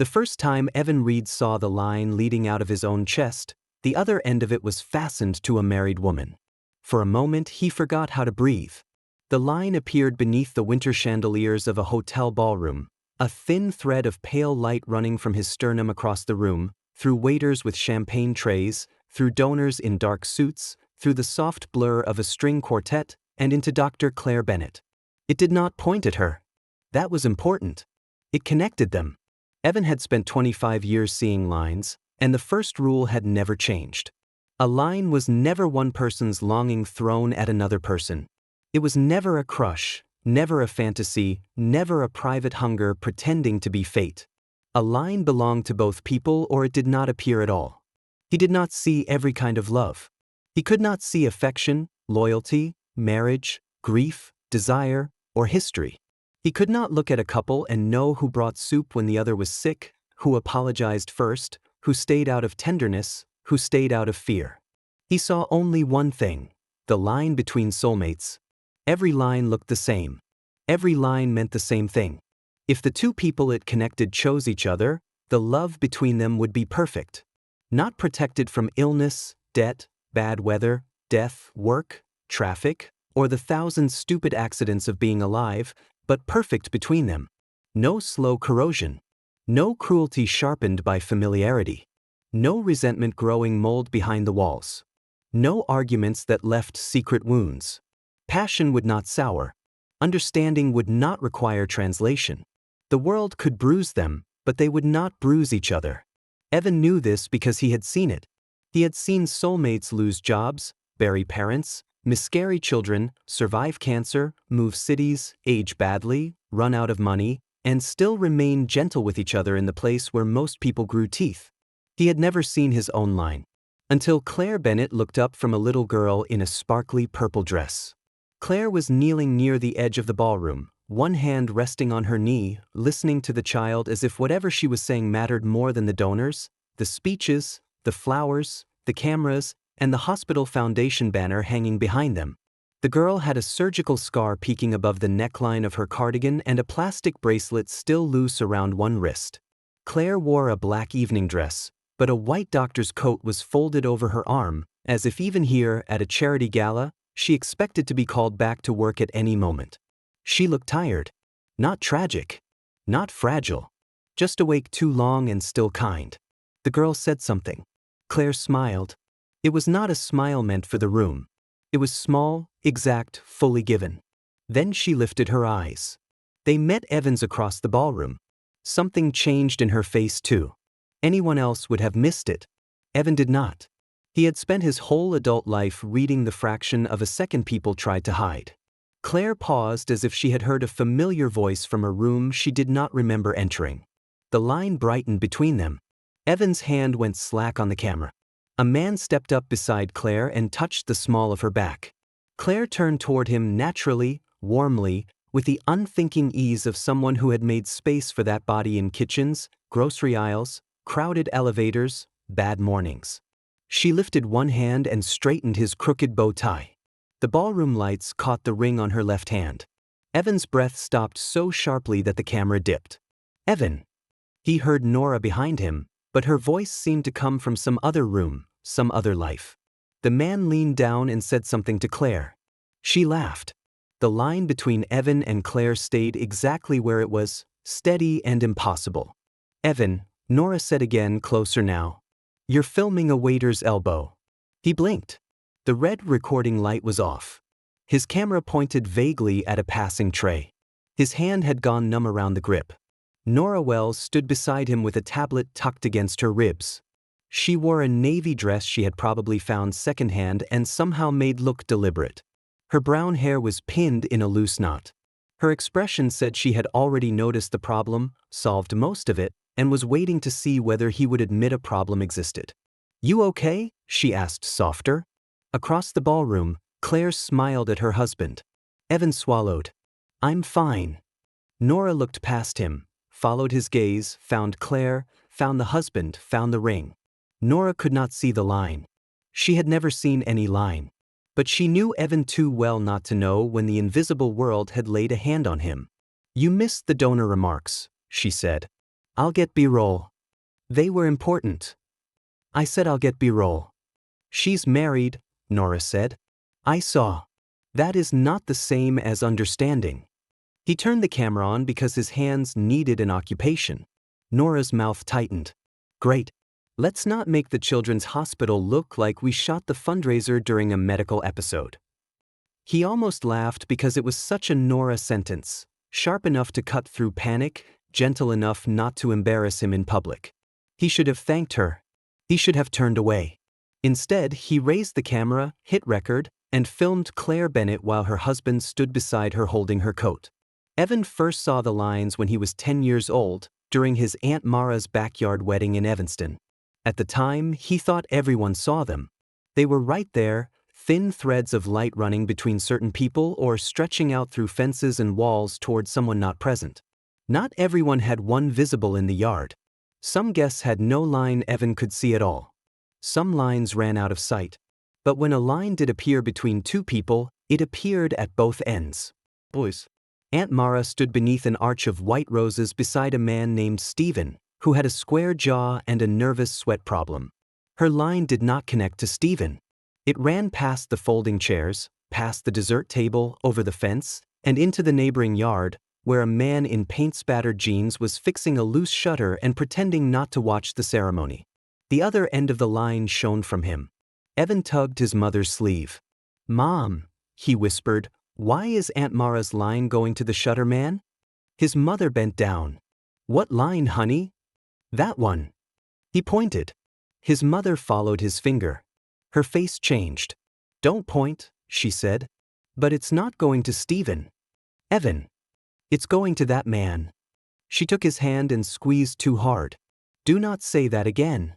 The first time Evan Reed saw the line leading out of his own chest, the other end of it was fastened to a married woman. For a moment he forgot how to breathe. The line appeared beneath the winter chandeliers of a hotel ballroom, a thin thread of pale light running from his sternum across the room, through waiters with champagne trays, through donors in dark suits, through the soft blur of a string quartet, and into Dr. Claire Bennett. It did not point at her. That was important. It connected them. Evan had spent 25 years seeing lines, and the first rule had never changed. A line was never one person's longing thrown at another person. It was never a crush, never a fantasy, never a private hunger pretending to be fate. A line belonged to both people or it did not appear at all. He did not see every kind of love. He could not see affection, loyalty, marriage, grief, desire, or history. He could not look at a couple and know who brought soup when the other was sick, who apologized first, who stayed out of tenderness, who stayed out of fear. He saw only one thing: the line between soulmates. Every line looked the same. Every line meant the same thing. If the two people it connected chose each other, the love between them would be perfect. Not protected from illness, debt, bad weather, death, work, traffic, or the thousand stupid accidents of being alive, but perfect between them. No slow corrosion. No cruelty sharpened by familiarity. No resentment growing mold behind the walls. No arguments that left secret wounds. Passion would not sour. Understanding would not require translation. The world could bruise them, but they would not bruise each other. Evan knew this because he had seen it. He had seen soulmates lose jobs, bury parents, miscarry children, survive cancer, move cities, age badly, run out of money, and still remain gentle with each other in the place where most people grew teeth. He had never seen his own line. Until Claire Bennett looked up from a little girl in a sparkly purple dress. Claire was kneeling near the edge of the ballroom, one hand resting on her knee, listening to the child as if whatever she was saying mattered more than the donors, the speeches, the flowers, the cameras, and the hospital foundation banner hanging behind them. The girl had a surgical scar peeking above the neckline of her cardigan and a plastic bracelet still loose around one wrist. Claire wore a black evening dress, but a white doctor's coat was folded over her arm, as if even here, at a charity gala, she expected to be called back to work at any moment. She looked tired. Not tragic. Not fragile. Just awake too long and still kind. The girl said something. Claire smiled. It was not a smile meant for the room. It was small, exact, fully given. Then she lifted her eyes. They met Evan's across the ballroom. Something changed in her face too. Anyone else would have missed it. Evan did not. He had spent his whole adult life reading the fraction of a second people tried to hide. Claire paused as if she had heard a familiar voice from a room she did not remember entering. The line brightened between them. Evan's hand went slack on the camera. A man stepped up beside Claire and touched the small of her back. Claire turned toward him naturally, warmly, with the unthinking ease of someone who had made space for that body in kitchens, grocery aisles, crowded elevators, bad mornings. She lifted one hand and straightened his crooked bow tie. The ballroom lights caught the ring on her left hand. Evan's breath stopped so sharply that the camera dipped. Evan! He heard Nora behind him, but her voice seemed to come from some other room, some other life. The man leaned down and said something to Claire. She laughed. The line between Evan and Claire stayed exactly where it was, steady and impossible. Evan, Nora said again, closer now. You're filming a waiter's elbow. He blinked. The red recording light was off. His camera pointed vaguely at a passing tray. His hand had gone numb around the grip. Nora Wells stood beside him with a tablet tucked against her ribs. She wore a navy dress she had probably found secondhand and somehow made look deliberate. Her brown hair was pinned in a loose knot. Her expression said she had already noticed the problem, solved most of it, and was waiting to see whether he would admit a problem existed. You okay? She asked softer. Across the ballroom, Claire smiled at her husband. Evan swallowed. I'm fine. Nora looked past him, followed his gaze, found Claire, found the husband, found the ring. Nora could not see the line. She had never seen any line. But she knew Evan too well not to know when the invisible world had laid a hand on him. You missed the donor remarks, she said. I'll get B-roll. They were important. I said I'll get B-roll. She's married, Nora said. I saw. That is not the same as understanding. He turned the camera on because his hands needed an occupation. Nora's mouth tightened. Great. Let's not make the children's hospital look like we shot the fundraiser during a medical episode. He almost laughed because it was such a Nora sentence, sharp enough to cut through panic, gentle enough not to embarrass him in public. He should have thanked her. He should have turned away. Instead, he raised the camera, hit record, and filmed Claire Bennett while her husband stood beside her holding her coat. Evan first saw the lines when he was 10 years old, during his Aunt Mara's backyard wedding in Evanston. At the time, he thought everyone saw them. They were right there, thin threads of light running between certain people or stretching out through fences and walls toward someone not present. Not everyone had one visible in the yard. Some guests had no line Evan could see at all. Some lines ran out of sight. But when a line did appear between two people, it appeared at both ends. Boys. Aunt Mara stood beneath an arch of white roses beside a man named Stephen, who had a square jaw and a nervous sweat problem. Her line did not connect to Stephen. It ran past the folding chairs, past the dessert table, over the fence, and into the neighboring yard, where a man in paint-spattered jeans was fixing a loose shutter and pretending not to watch the ceremony. The other end of the line shone from him. Evan tugged his mother's sleeve. "Mom," he whispered, "why is Aunt Mara's line going to the shutter man?" His mother bent down. "What line, honey?" "That one." He pointed. His mother followed his finger. Her face changed. "Don't point," she said. "But it's not going to Stephen. Evan. It's going to that man." She took his hand and squeezed too hard. "Do not say that again."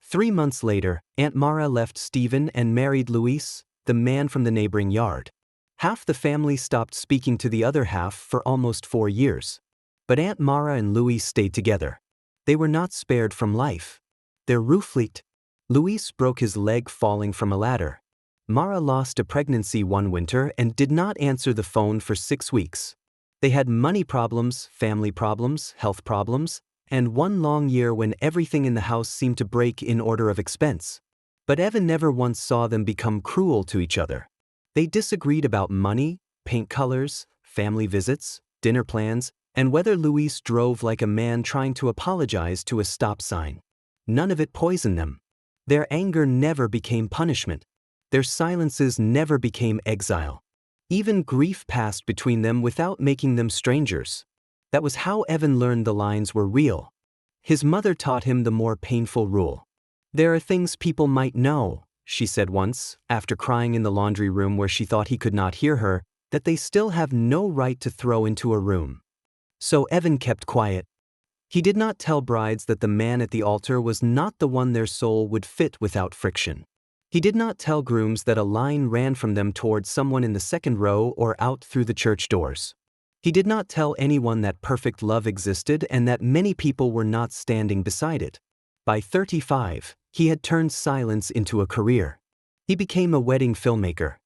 3 months later, Aunt Mara left Stephen and married Luis, the man from the neighboring yard. Half the family stopped speaking to the other half for almost 4 years. But Aunt Mara and Luis stayed together. They were not spared from life. Their roof leaked. Luis broke his leg falling from a ladder. Mara lost a pregnancy one winter and did not answer the phone for 6 weeks. They had money problems, family problems, health problems, and one long year when everything in the house seemed to break in order of expense. But Evan never once saw them become cruel to each other. They disagreed about money, paint colors, family visits, dinner plans, and whether Luis drove like a man trying to apologize to a stop sign. None of it poisoned them. Their anger never became punishment. Their silences never became exile. Even grief passed between them without making them strangers. That was how Evan learned the lines were real. His mother taught him the more painful rule. "There are things people might know," she said once, after crying in the laundry room where she thought he could not hear her, "that they still have no right to throw into a room." So Evan kept quiet. He did not tell brides that the man at the altar was not the one their soul would fit without friction. He did not tell grooms that a line ran from them toward someone in the second row or out through the church doors. He did not tell anyone that perfect love existed and that many people were not standing beside it. By 35, he had turned silence into a career. He became a wedding filmmaker.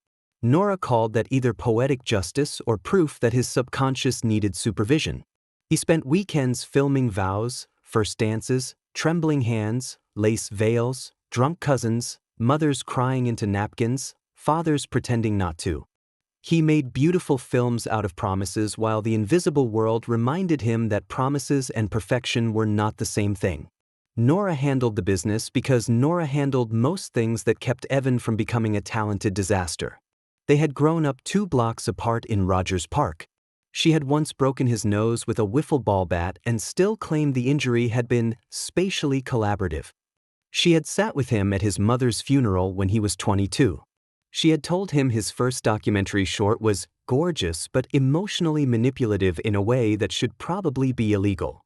Nora called that either poetic justice or proof that his subconscious needed supervision. He spent weekends filming vows, first dances, trembling hands, lace veils, drunk cousins, mothers crying into napkins, fathers pretending not to. He made beautiful films out of promises while the invisible world reminded him that promises and perfection were not the same thing. Nora handled the business because Nora handled most things that kept Evan from becoming a talented disaster. They had grown up 2 blocks apart in Rogers Park. She had once broken his nose with a wiffle ball bat and still claimed the injury had been spatially collaborative. She had sat with him at his mother's funeral when he was 22. She had told him his first documentary short was gorgeous but emotionally manipulative in a way that should probably be illegal.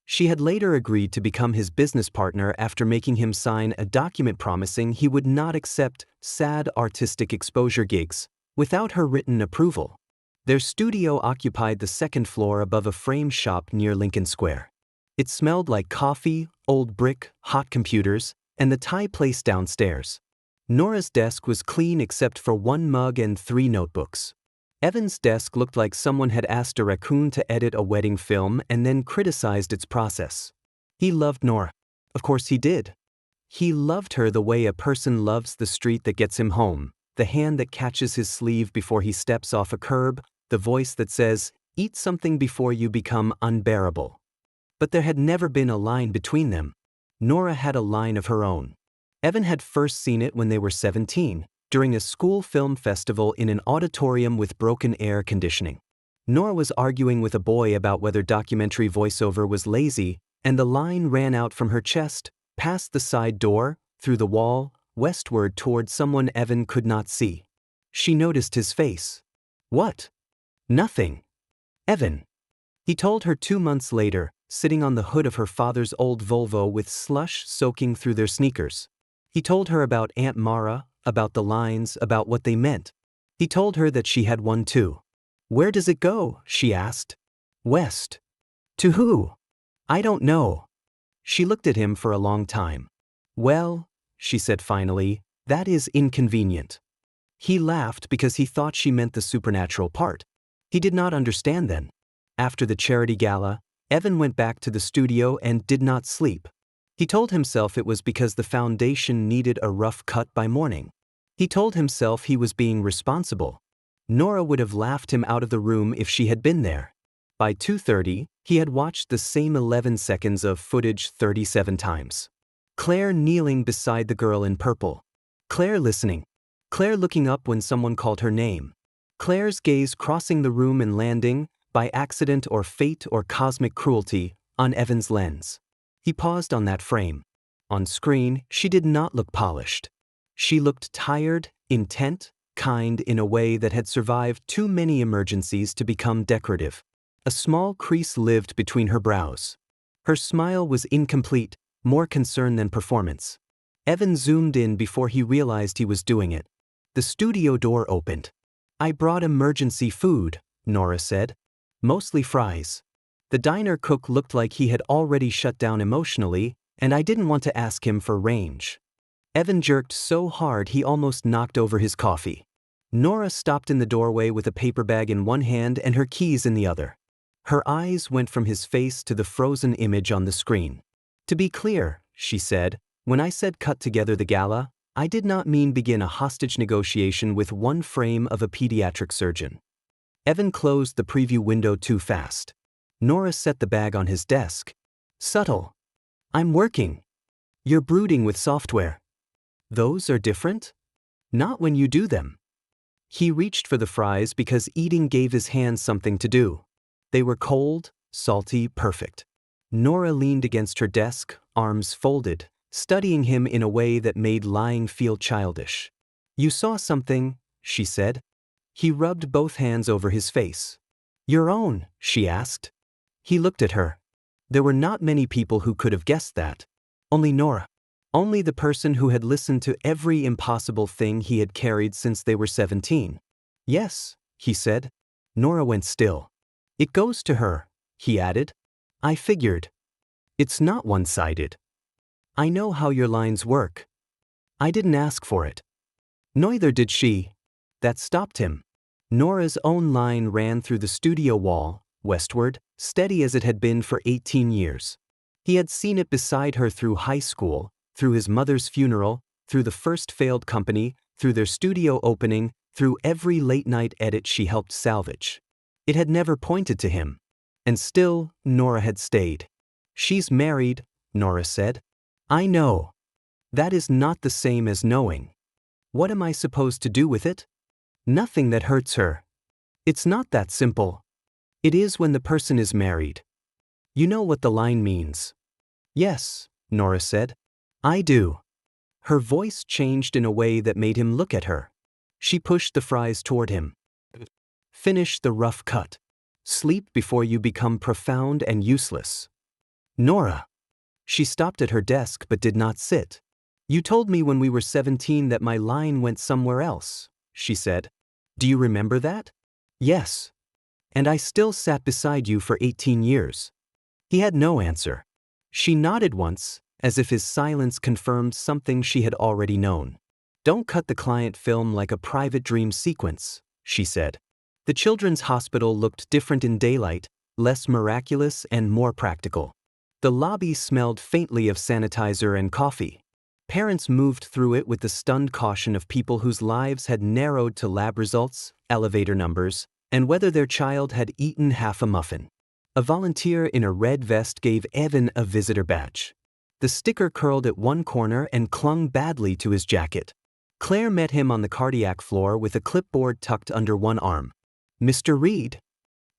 She had later agreed to become his business partner after making him sign a document promising he would not accept sad artistic exposure gigs without her written approval. Their studio occupied the 2nd floor above a frame shop near Lincoln Square. It smelled like coffee, old brick, hot computers, and the Thai place downstairs. Nora's desk was clean except for 1 mug and 3 notebooks. Evan's desk looked like someone had asked a raccoon to edit a wedding film and then criticized its process. He loved Nora. Of course he did. He loved her the way a person loves the street that gets him home, the hand that catches his sleeve before he steps off a curb, the voice that says, "Eat something before you become unbearable." But there had never been a line between them. Nora had a line of her own. Evan had first seen it when they were 17, during a school film festival in an auditorium with broken air conditioning. Nora was arguing with a boy about whether documentary voiceover was lazy, and the line ran out from her chest, past the side door, through the wall, westward toward someone Evan could not see. She noticed his face. What? Nothing. Evan. He told her 2 months later, sitting on the hood of her father's old Volvo with slush soaking through their sneakers. He told her about Aunt Mara, about the lines, about what they meant. He told her that she had one too. "Where does it go?" she asked. "West." "To who?" "I don't know." She looked at him for a long time. "Well," she said finally, "that is inconvenient." He laughed because he thought she meant the supernatural part. He did not understand then. After the charity gala, Evan went back to the studio and did not sleep. He told himself it was because the foundation needed a rough cut by morning. He told himself he was being responsible. Nora would have laughed him out of the room if she had been there. By 2:30, he had watched the same 11 seconds of footage 37 times. Claire kneeling beside the girl in purple. Claire listening. Claire looking up when someone called her name. Claire's gaze crossing the room and landing, by accident or fate or cosmic cruelty, on Evan's lens. He paused on that frame. On screen, she did not look polished. She looked tired, intent, kind in a way that had survived too many emergencies to become decorative. A small crease lived between her brows. Her smile was incomplete, more concern than performance. Evan zoomed in before he realized he was doing it. The studio door opened. "I brought emergency food," Nora said. "Mostly fries." The diner cook looked like he had already shut down emotionally, and I didn't want to ask him for range. Evan jerked so hard he almost knocked over his coffee. Nora stopped in the doorway with a paper bag in one hand and her keys in the other. Her eyes went from his face to the frozen image on the screen. "To be clear," she said, "when I said cut together the gala, I did not mean begin a hostage negotiation with one frame of a pediatric surgeon." Evan closed the preview window too fast. Nora set the bag on his desk. "Subtle. I'm working. You're brooding with software. Those are different? Not when you do them." He reached for the fries because eating gave his hands something to do. They were cold, salty, perfect. Nora leaned against her desk, arms folded, studying him in a way that made lying feel childish. "You saw something," she said. He rubbed both hands over his face. "Your own?" she asked. He looked at her. There were not many people who could have guessed that. Only Nora. Only the person who had listened to every impossible thing he had carried since they were 17. "Yes," he said. Nora went still. "It goes to her," he added. "I figured. It's not one-sided. I know how your lines work. I didn't ask for it." Neither did she. That stopped him. Nora's own line ran through the studio wall, westward, steady as it had been for 18 years. He had seen it beside her through high school, through his mother's funeral, through the first failed company, through their studio opening, through every late-night edit she helped salvage. It had never pointed to him. And still, Nora had stayed. "She's married," Nora said. "I know. That is not the same as knowing. What am I supposed to do with it? Nothing that hurts her. It's not that simple. It is when the person is married. You know what the line means." "Yes," Nora said. "I do." Her voice changed in a way that made him look at her. She pushed the fries toward him. "Finish the rough cut. Sleep before you become profound and useless." "Nora." She stopped at her desk but did not sit. "You told me when we were 17 that my line went somewhere else," she said. "Do you remember that?" "Yes." "And I still sat beside you for 18 years. He had no answer. She nodded once, as if his silence confirmed something she had already known. "Don't cut the client film like a private dream sequence," she said. The children's hospital looked different in daylight, less miraculous and more practical. The lobby smelled faintly of sanitizer and coffee. Parents moved through it with the stunned caution of people whose lives had narrowed to lab results, elevator numbers, and whether their child had eaten half a muffin. A volunteer in a red vest gave Evan a visitor badge. The sticker curled at one corner and clung badly to his jacket. Claire met him on the cardiac floor with a clipboard tucked under one arm. "Mr. Reed?"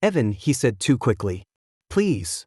"Evan," he said too quickly. "Please."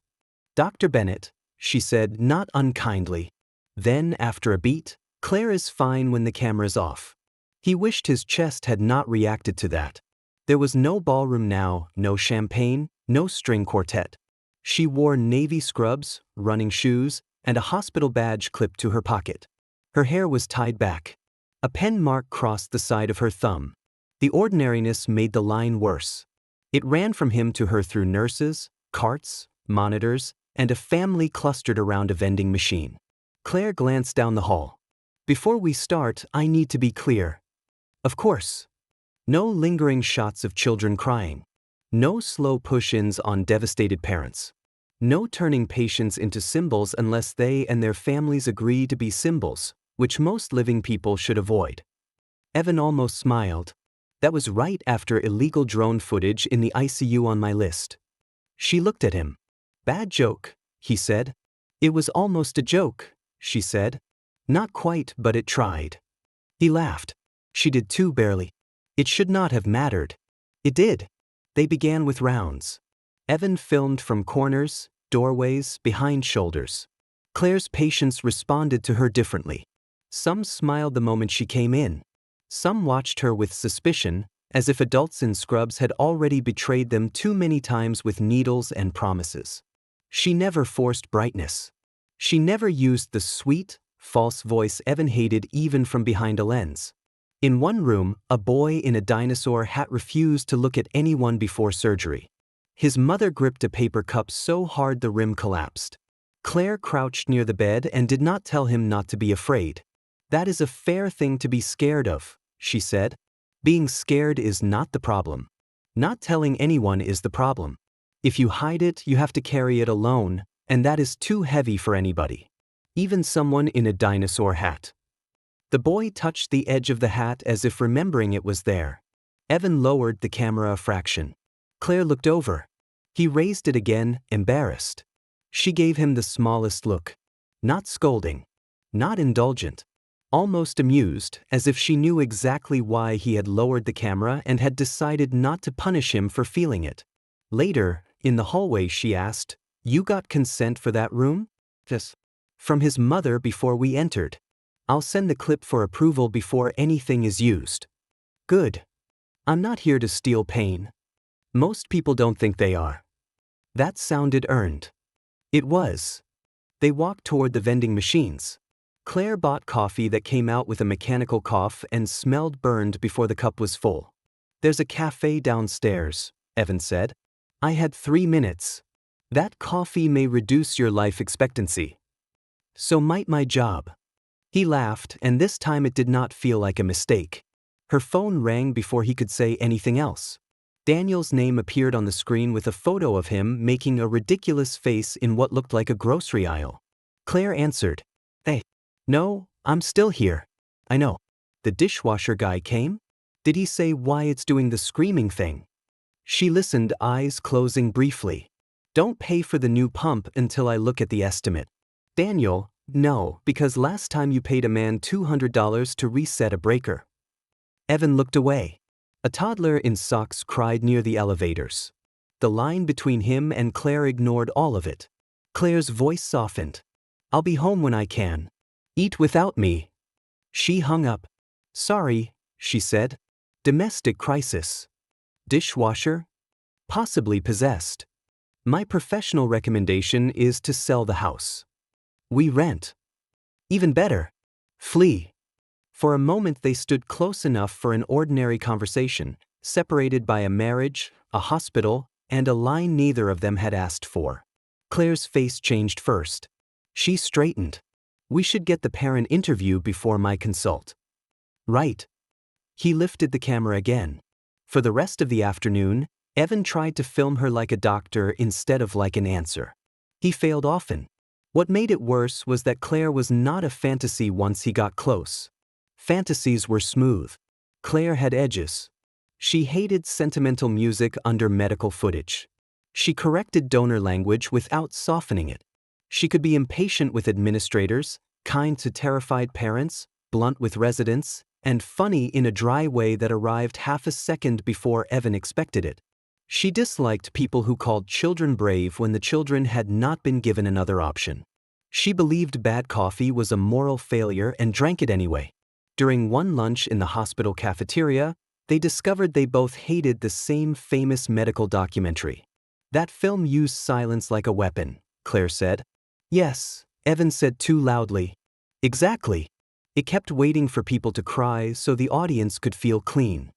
"Dr. Bennett," she said, not unkindly. Then, after a beat, "Claire is fine when the camera's off." He wished his chest had not reacted to that. There was no ballroom now, no champagne, no string quartet. She wore navy scrubs, running shoes, and a hospital badge clipped to her pocket. Her hair was tied back. A pen mark crossed the side of her thumb. The ordinariness made the line worse. It ran from him to her through nurses, carts, monitors, and a family clustered around a vending machine. Claire glanced down the hall. "Before we start, I need to be clear." "Of course." No lingering shots of children crying. No slow push-ins on devastated parents. No turning patients into symbols unless they and their families agree to be symbols, which most living people should avoid. Evan almost smiled. That was right after illegal drone footage in the ICU on my list. She looked at him. "Bad joke," he said. "It was almost a joke," she said. "Not quite, but it tried." He laughed. "She did too, barely. It should not have mattered." It did. They began with rounds. Evan filmed from corners, doorways, behind shoulders. Claire's patients responded to her differently. Some smiled the moment she came in. Some watched her with suspicion, as if adults in scrubs had already betrayed them too many times with needles and promises. She never forced brightness. She never used the sweet, false voice Evan hated even from behind a lens. In one room, a boy in a dinosaur hat refused to look at anyone before surgery. His mother gripped a paper cup so hard the rim collapsed. Claire crouched near the bed and did not tell him not to be afraid. "That is a fair thing to be scared of," she said. "Being scared is not the problem. Not telling anyone is the problem. If you hide it, you have to carry it alone, and that is too heavy for anybody. Even someone in a dinosaur hat." The boy touched the edge of the hat as if remembering it was there. Evan lowered the camera a fraction. Claire looked over. He raised it again, embarrassed. She gave him the smallest look. Not scolding. Not indulgent. Almost amused, as if she knew exactly why he had lowered the camera and had decided not to punish him for feeling it. Later, in the hallway, she asked, "You got consent for that room?" "Yes." "From his mother before we entered. I'll send the clip for approval before anything is used." "Good. I'm not here to steal pain. Most people don't think they are." That sounded earned. It was. They walked toward the vending machines. Claire bought coffee that came out with a mechanical cough and smelled burned before the cup was full. "There's a cafe downstairs," Evan said. "I had 3 minutes. That coffee may reduce your life expectancy. So might my job." He laughed, and this time it did not feel like a mistake. Her phone rang before he could say anything else. Daniel's name appeared on the screen with a photo of him making a ridiculous face in what looked like a grocery aisle. Claire answered. "Hey. No, I'm still here." "I know. The dishwasher guy came? Did he say why it's doing the screaming thing?" She listened, eyes closing briefly. "Don't pay for the new pump until I look at the estimate." "Daniel, no, because last time you paid a man $200 to reset a breaker." Evan looked away. A toddler in socks cried near the elevators. The line between him and Claire ignored all of it. Claire's voice softened. "I'll be home when I can. Eat without me." She hung up. "Sorry," she said. "Domestic crisis. Dishwasher? Possibly possessed. My professional recommendation is to sell the house. We rent. Even better. Flee." For a moment they stood close enough for an ordinary conversation, separated by a marriage, a hospital, and a line neither of them had asked for. Claire's face changed first. She straightened. "We should get the parent interview before my consult." "Right." He lifted the camera again. For the rest of the afternoon, Evan tried to film her like a doctor instead of like an answer. He failed often. What made it worse was that Claire was not a fantasy once he got close. Fantasies were smooth. Claire had edges. She hated sentimental music under medical footage. She corrected donor language without softening it. She could be impatient with administrators, kind to terrified parents, blunt with residents, and funny in a dry way that arrived half a second before Evan expected it. She disliked people who called children brave when the children had not been given another option. She believed bad coffee was a moral failure and drank it anyway. During one lunch in the hospital cafeteria, they discovered they both hated the same famous medical documentary. That film used silence like a weapon, Claire said. Yes, Evan said too loudly. Exactly. It kept waiting for people to cry so the audience could feel clean.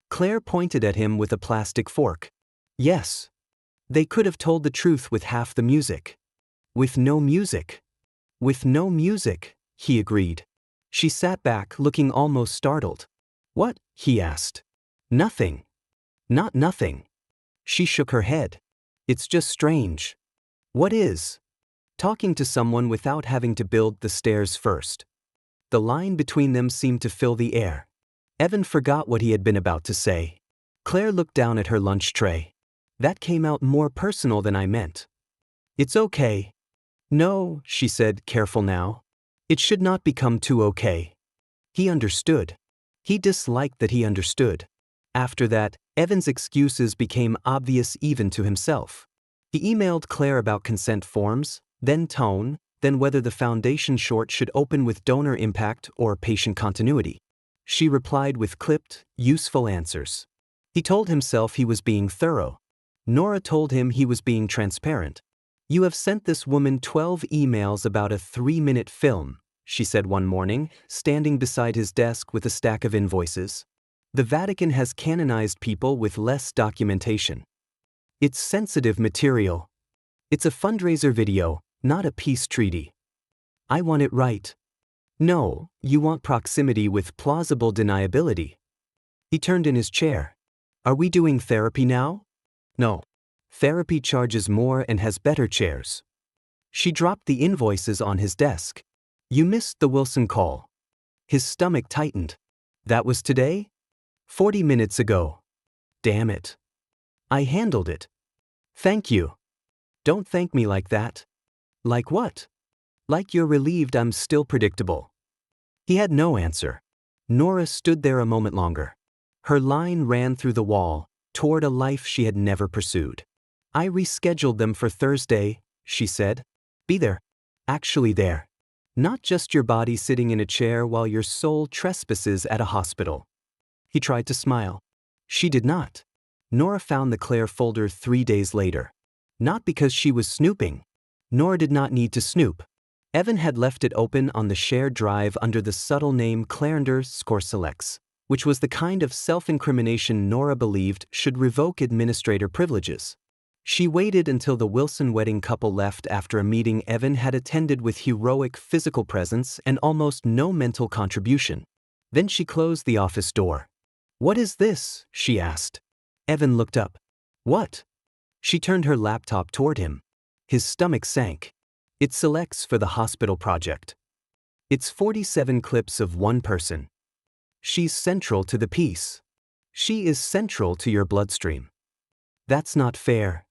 Claire pointed at him with a plastic fork. Yes. They could have told the truth with half the music. With no music. With no music, he agreed. She sat back, looking almost startled. What? He asked. Nothing. Not nothing. She shook her head. It's just strange. What is? Talking to someone without having to build the stairs first. The line between them seemed to fill the air. Evan forgot what he had been about to say. Claire looked down at her lunch tray. That came out more personal than I meant. It's okay. No, she said, careful now. It should not become too okay. He understood. He disliked that he understood. After that, Evan's excuses became obvious even to himself. He emailed Claire about consent forms, then tone, then whether the foundation short should open with donor impact or patient continuity. She replied with clipped, useful answers. He told himself he was being thorough. Nora told him he was being transparent. You have sent this woman 12 emails about a 3-minute film, she said one morning, standing beside his desk with a stack of invoices. The Vatican has canonized people with less documentation. It's sensitive material. It's a fundraiser video, not a peace treaty. I want it right. No, you want proximity with plausible deniability. He turned in his chair. Are we doing therapy now? No. Therapy charges more and has better chairs. She dropped the invoices on his desk. You missed the Wilson call. His stomach tightened. That was today? 40 minutes ago. Damn it. I handled it. Thank you. Don't thank me like that. Like what? Like you're relieved I'm still predictable. He had no answer. Nora stood there a moment longer. Her line ran through the wall, toward a life she had never pursued. I rescheduled them for Thursday, she said. Be there. Actually there. Not just your body sitting in a chair while your soul trespasses at a hospital. He tried to smile. She did not. Nora found the Claire folder 3 days later. Not because she was snooping. Nora did not need to snoop. Evan had left it open on the shared drive under the subtle name Clarender Scorselex, which was the kind of self-incrimination Nora believed should revoke administrator privileges. She waited until the Wilson wedding couple left after a meeting Evan had attended with heroic physical presence and almost no mental contribution. Then she closed the office door. What is this? She asked. Evan looked up. What? She turned her laptop toward him. His stomach sank. It selects for the hospital project. It's 47 clips of one person. She's central to the piece. She is central to your bloodstream. That's not fair.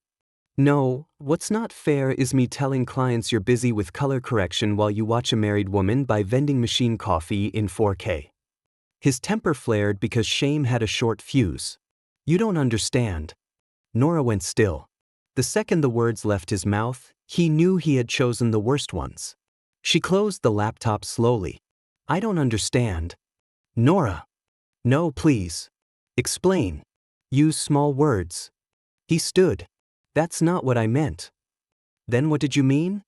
No, what's not fair is me telling clients you're busy with color correction while you watch a married woman buy vending machine coffee in 4K. His temper flared because shame had a short fuse. You don't understand. Nora went still. The second the words left his mouth, he knew he had chosen the worst ones. She closed the laptop slowly. I don't understand. Nora. No, please. Explain. Use small words. He stood. That's not what I meant. Then what did you mean?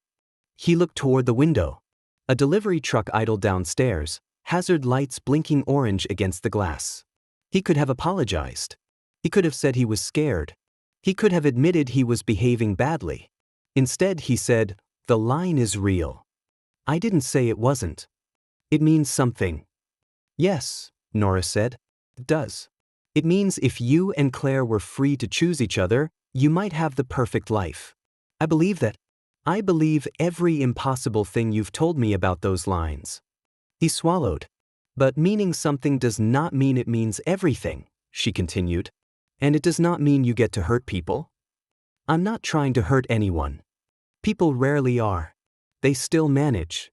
He looked toward the window. A delivery truck idled downstairs, hazard lights blinking orange against the glass. He could have apologized. He could have said he was scared. He could have admitted he was behaving badly. Instead, he said, the line is real. I didn't say it wasn't. It means something. Yes, Nora said. It does. It means if you and Claire were free to choose each other, you might have the perfect life. I believe that. I believe every impossible thing you've told me about those lines. He swallowed. But meaning something does not mean it means everything, she continued. And it does not mean you get to hurt people. I'm not trying to hurt anyone. People rarely are. They still manage.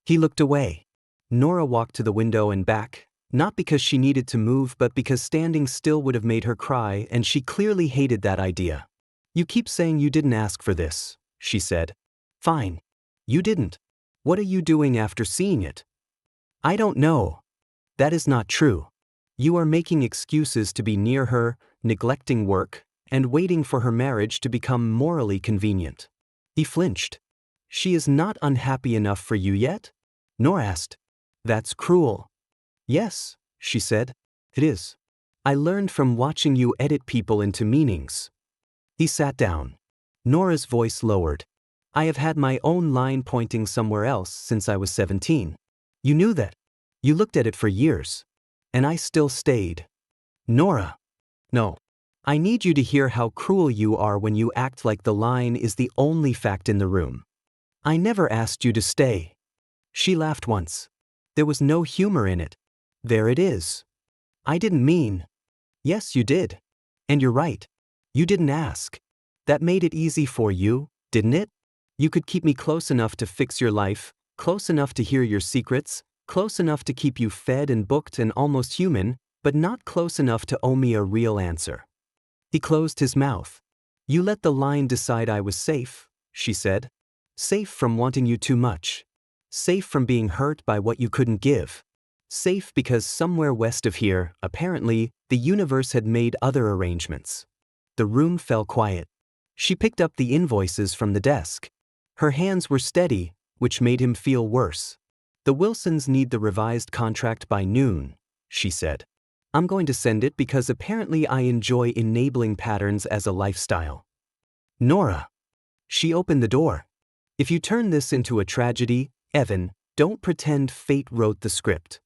He looked away. Nora walked to the window and back, not because she needed to move but because standing still would have made her cry, and she clearly hated that idea. You keep saying you didn't ask for this, she said. Fine. You didn't. What are you doing after seeing it? I don't know. That is not true. You are making excuses to be near her, neglecting work, and waiting for her marriage to become morally convenient. He flinched. She is not unhappy enough for you yet? Nora asked. That's cruel. Yes, she said. It is. I learned from watching you edit people into meanings. He sat down. Nora's voice lowered. I have had my own line pointing somewhere else since I was 17. You knew that. You looked at it for years. And I still stayed. Nora. No. I need you to hear how cruel you are when you act like the line is the only fact in the room. I never asked you to stay. She laughed once. There was no humor in it. There it is. I didn't mean. Yes, you did. And you're right. You didn't ask. That made it easy for you, didn't it? You could keep me close enough to fix your life, close enough to hear your secrets, close enough to keep you fed and booked and almost human, but not close enough to owe me a real answer. He closed his mouth. You let the line decide I was safe, she said. Safe from wanting you too much. Safe from being hurt by what you couldn't give. Safe because somewhere west of here, apparently, the universe had made other arrangements. The room fell quiet. She picked up the invoices from the desk. Her hands were steady, which made him feel worse. The Wilsons need the revised contract by noon, she said. I'm going to send it because apparently I enjoy enabling patterns as a lifestyle. Nora. She opened the door. If you turn this into a tragedy, Evan, don't pretend fate wrote the script.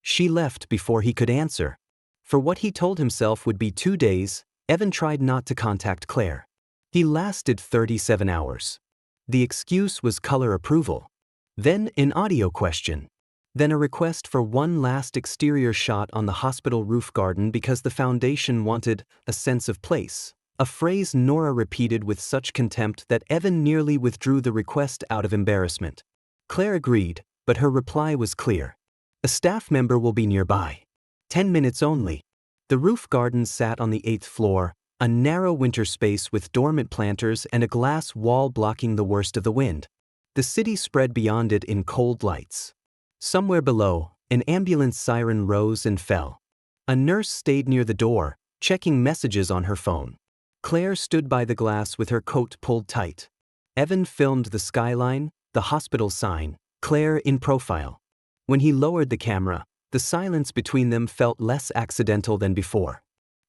She left before he could answer. For what he told himself would be 2 days, Evan tried not to contact Claire. He lasted 37 hours. The excuse was color approval. Then an audio question. Then a request for one last exterior shot on the hospital roof garden because the foundation wanted a sense of place, a phrase Nora repeated with such contempt that Evan nearly withdrew the request out of embarrassment. Claire agreed, but her reply was clear. A staff member will be nearby. 10 minutes only. The roof garden sat on the 8th floor, a narrow winter space with dormant planters and a glass wall blocking the worst of the wind. The city spread beyond it in cold lights. Somewhere below, an ambulance siren rose and fell. A nurse stayed near the door, checking messages on her phone. Claire stood by the glass with her coat pulled tight. Evan filmed the skyline, the hospital sign, Claire in profile. When he lowered the camera, the silence between them felt less accidental than before.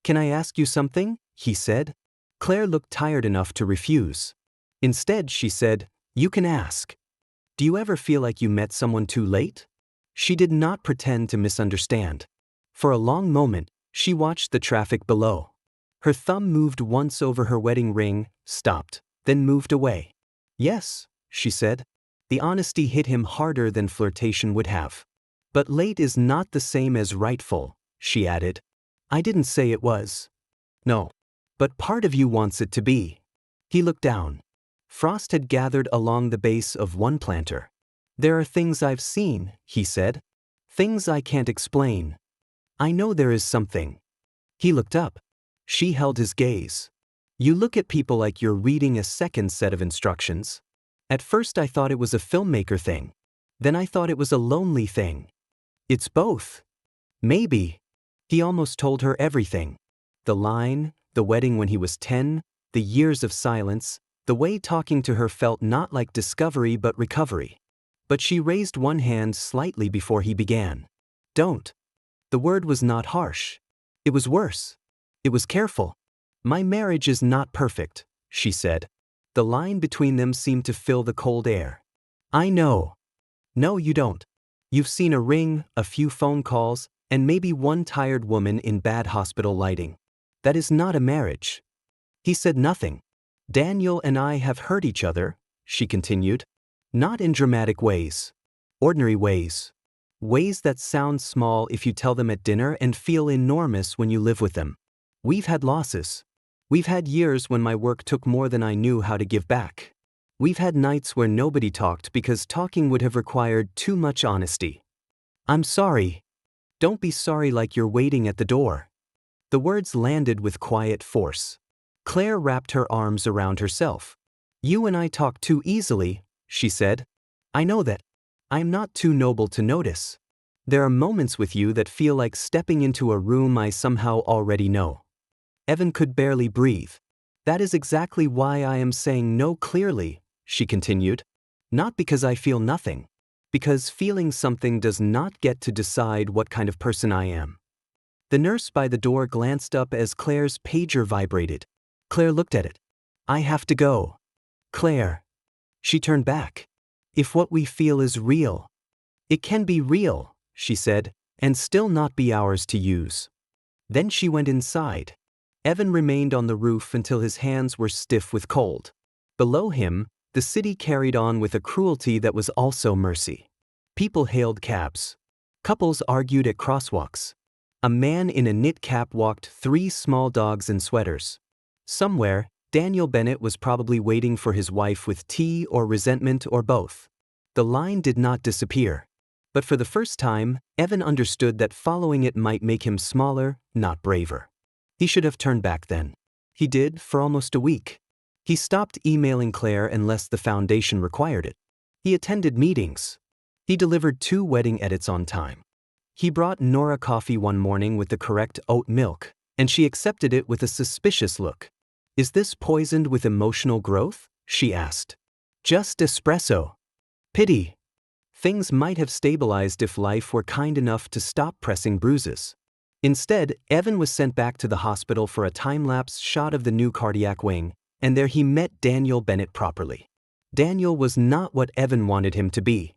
Can I ask you something? He said. Claire looked tired enough to refuse. Instead, she said, You can ask. Do you ever feel like you met someone too late? She did not pretend to misunderstand. For a long moment, she watched the traffic below. Her thumb moved once over her wedding ring, stopped, then moved away. Yes, she said. The honesty hit him harder than flirtation would have. But late is not the same as rightful, she added. I didn't say it was. No. But part of you wants it to be. He looked down. Frost had gathered along the base of one planter. There are things I've seen, he said. Things I can't explain. I know there is something. He looked up. She held his gaze. You look at people like you're reading a second set of instructions. At first I thought it was a filmmaker thing. Then I thought it was a lonely thing. It's both. Maybe. He almost told her everything. The line, the wedding when he was 10, the years of silence, the way talking to her felt not like discovery but recovery. But she raised one hand slightly before he began. Don't. The word was not harsh. It was worse. It was careful. My marriage is not perfect, she said. The line between them seemed to fill the cold air. I know. No, you don't. You've seen a ring, a few phone calls, And maybe one tired woman in bad hospital lighting. That is not a marriage. He said nothing. Daniel and I have hurt each other, she continued. Not in dramatic ways. Ordinary ways. Ways that sound small if you tell them at dinner and feel enormous when you live with them. We've had losses. We've had years when my work took more than I knew how to give back. We've had nights where nobody talked because talking would have required too much honesty. I'm sorry. Don't be sorry like you're waiting at the door. The words landed with quiet force. Claire wrapped her arms around herself. You and I talk too easily, she said. I know that. I'm not too noble to notice. There are moments with you that feel like stepping into a room I somehow already know. Evan could barely breathe. That is exactly why I am saying no clearly, she continued. Not because I feel nothing. Because feeling something does not get to decide what kind of person I am. The nurse by the door glanced up as Claire's pager vibrated. Claire looked at it. I have to go. Claire. She turned back. If what we feel is real. It can be real, she said, and still not be ours to use. Then she went inside. Evan remained on the roof until his hands were stiff with cold. Below him, the city carried on with a cruelty that was also mercy. People hailed cabs. Couples argued at crosswalks. A man in a knit cap walked 3 small dogs in sweaters. Somewhere, Daniel Bennett was probably waiting for his wife with tea or resentment or both. The line did not disappear. But for the first time, Evan understood that following it might make him smaller, not braver. He should have turned back then. He did for almost a week. He stopped emailing Claire unless the foundation required it. He attended meetings. He delivered 2 wedding edits on time. He brought Nora coffee one morning with the correct oat milk, and she accepted it with a suspicious look. Is this poisoned with emotional growth? She asked. Just espresso. Pity. Things might have stabilized if life were kind enough to stop pressing bruises. Instead, Evan was sent back to the hospital for a time-lapse shot of the new cardiac wing, and there he met Daniel Bennett properly. Daniel was not what Evan wanted him to be.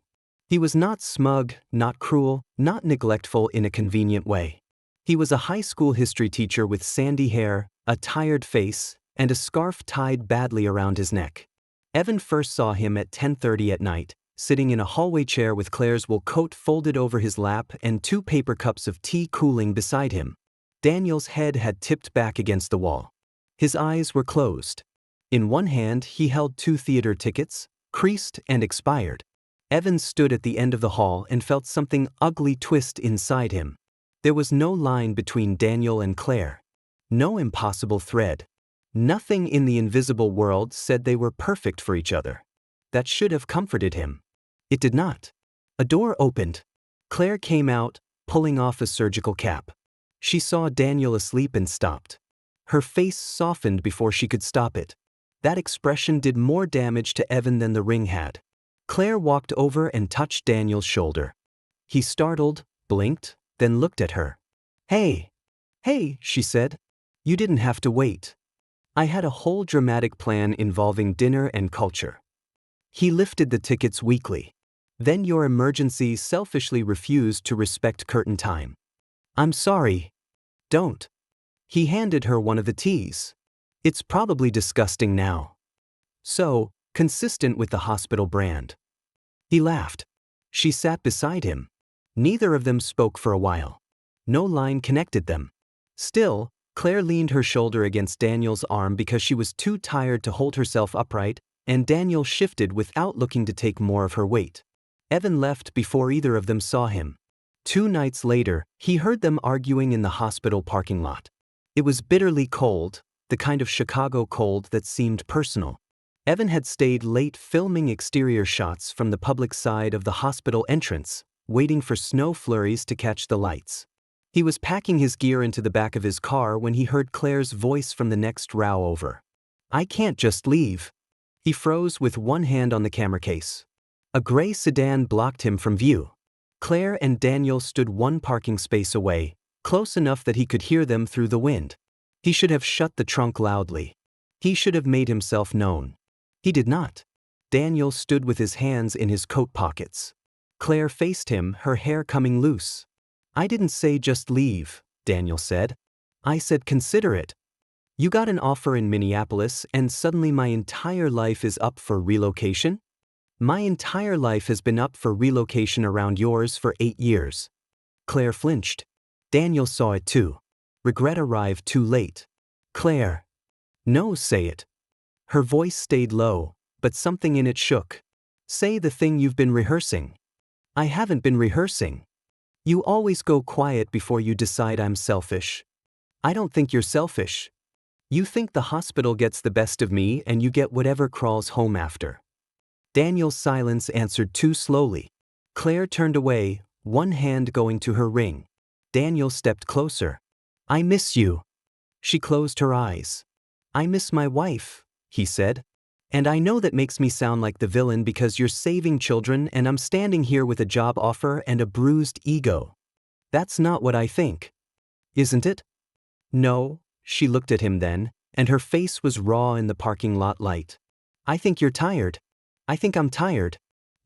He was not smug, not cruel, not neglectful in a convenient way. He was a high school history teacher with sandy hair, a tired face, and a scarf tied badly around his neck. Evan first saw him at 10:30 at night, sitting in a hallway chair with Claire's wool coat folded over his lap and 2 paper cups of tea cooling beside him. Daniel's head had tipped back against the wall. His eyes were closed. In one hand, he held 2 theater tickets, creased and expired. Evan stood at the end of the hall and felt something ugly twist inside him. There was no line between Daniel and Claire. No impossible thread. Nothing in the invisible world said they were perfect for each other. That should have comforted him. It did not. A door opened. Claire came out, pulling off a surgical cap. She saw Daniel asleep and stopped. Her face softened before she could stop it. That expression did more damage to Evan than the ring had. Claire walked over and touched Daniel's shoulder. He startled, blinked, then looked at her. Hey! Hey, she said. You didn't have to wait. I had a whole dramatic plan involving dinner and culture. He lifted the tickets weakly. Then your emergency selfishly refused to respect curtain time. I'm sorry. Don't. He handed her one of the teas. It's probably disgusting now. So, consistent with the hospital brand. He laughed. She sat beside him. Neither of them spoke for a while. No line connected them. Still, Claire leaned her shoulder against Daniel's arm because she was too tired to hold herself upright, and Daniel shifted without looking to take more of her weight. Evan left before either of them saw him. 2 nights later, he heard them arguing in the hospital parking lot. It was bitterly cold, the kind of Chicago cold that seemed personal. Evan had stayed late filming exterior shots from the public side of the hospital entrance, waiting for snow flurries to catch the lights. He was packing his gear into the back of his car when he heard Claire's voice from the next row over. I can't just leave. He froze with one hand on the camera case. A gray sedan blocked him from view. Claire and Daniel stood 1 parking space away, close enough that he could hear them through the wind. He should have shut the trunk loudly. He should have made himself known. He did not. Daniel stood with his hands in his coat pockets. Claire faced him, her hair coming loose. I didn't say just leave, Daniel said. I said consider it. You got an offer in Minneapolis and suddenly my entire life is up for relocation? My entire life has been up for relocation around yours for 8 years. Claire flinched. Daniel saw it too. Regret arrived too late. Claire. No, say it. Her voice stayed low, but something in it shook. Say the thing you've been rehearsing. I haven't been rehearsing. You always go quiet before you decide I'm selfish. I don't think you're selfish. You think the hospital gets the best of me and you get whatever crawls home after. Daniel's silence answered too slowly. Claire turned away, one hand going to her ring. Daniel stepped closer. I miss you. She closed her eyes. I miss my wife, he said. And I know that makes me sound like the villain because you're saving children and I'm standing here with a job offer and a bruised ego. That's not what I think. Isn't it? No, she looked at him then, and her face was raw in the parking lot light. I think you're tired. I think I'm tired.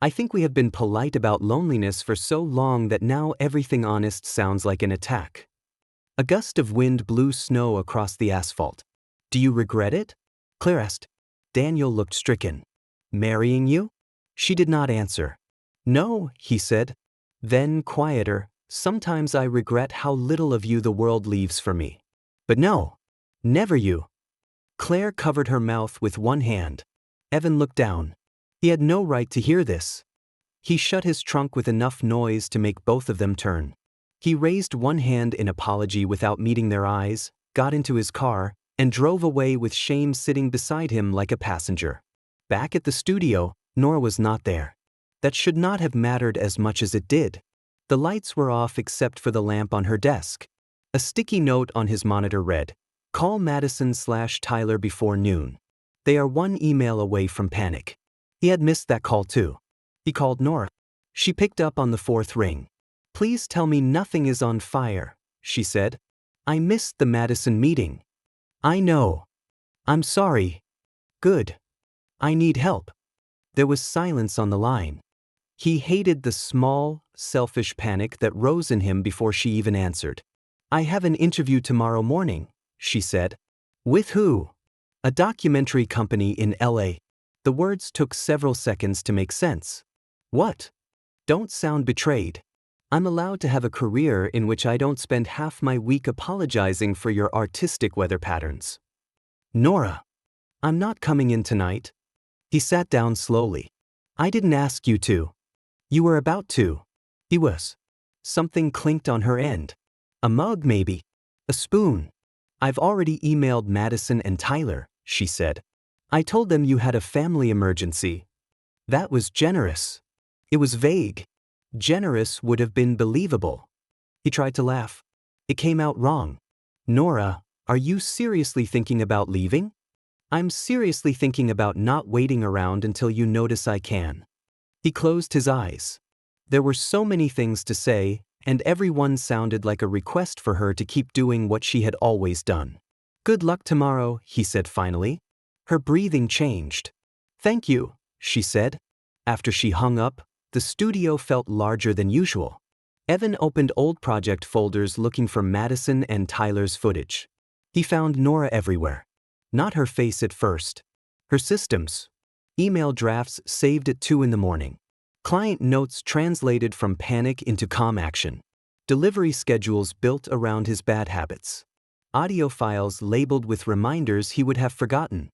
I think we have been polite about loneliness for so long that now everything honest sounds like an attack. A gust of wind blew snow across the asphalt. Do you regret it? Claire asked. Daniel looked stricken. Marrying you? She did not answer. No, he said. Then, quieter, sometimes I regret how little of you the world leaves for me. But no, never you. Claire covered her mouth with one hand. Evan looked down. He had no right to hear this. He shut his trunk with enough noise to make both of them turn. He raised one hand in apology without meeting their eyes, got into his car, and drove away with shame sitting beside him like a passenger. Back at the studio, Nora was not there. That should not have mattered as much as it did. The lights were off except for the lamp on her desk. A sticky note on his monitor read, "Call Madison/Tyler before noon." They are one email away from panic. He had missed that call too. He called Nora. She picked up on the fourth ring. Please tell me nothing is on fire, she said. I missed the Madison meeting. I know. I'm sorry. Good. I need help. There was silence on the line. He hated the small, selfish panic that rose in him before she even answered. I have an interview tomorrow morning, she said. With who? A documentary company in LA. The words took several seconds to make sense. What? Don't sound betrayed. I'm allowed to have a career in which I don't spend half my week apologizing for your artistic weather patterns. Nora. I'm not coming in tonight. He sat down slowly. I didn't ask you to. You were about to. He was. Something clinked on her end. A mug maybe. A spoon. I've already emailed Madison and Tyler, she said. I told them you had a family emergency. That was generous. It was vague. Generous would have been believable. He tried to laugh. It came out wrong. Nora, are you seriously thinking about leaving? I'm seriously thinking about not waiting around until you notice I can. He closed his eyes. There were so many things to say, and every one sounded like a request for her to keep doing what she had always done. Good luck tomorrow, he said finally. Her breathing changed. Thank you, she said. After she hung up, the studio felt larger than usual. Evan opened old project folders looking for Madison and Tyler's footage. He found Nora everywhere. Not her face at first. Her systems. Email drafts saved at 2 a.m. Client notes translated from panic into calm action. Delivery schedules built around his bad habits. Audio files labeled with reminders he would have forgotten.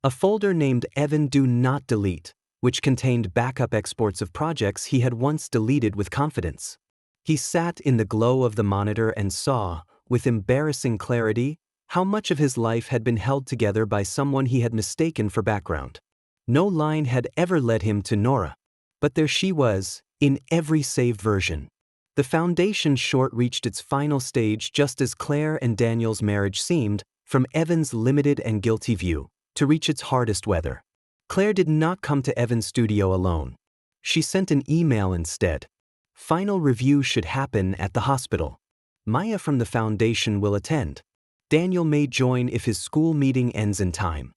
A folder named Evan Do Not Delete, which contained backup exports of projects he had once deleted with confidence. He sat in the glow of the monitor and saw, with embarrassing clarity, how much of his life had been held together by someone he had mistaken for background. No line had ever led him to Nora. But there she was, in every saved version. The foundation short reached its final stage just as Claire and Daniel's marriage seemed, from Evan's limited and guilty view, to reach its hardest weather. Claire did not come to Evan's studio alone. She sent an email instead. Final review should happen at the hospital. Maya from the foundation will attend. Daniel may join if his school meeting ends in time.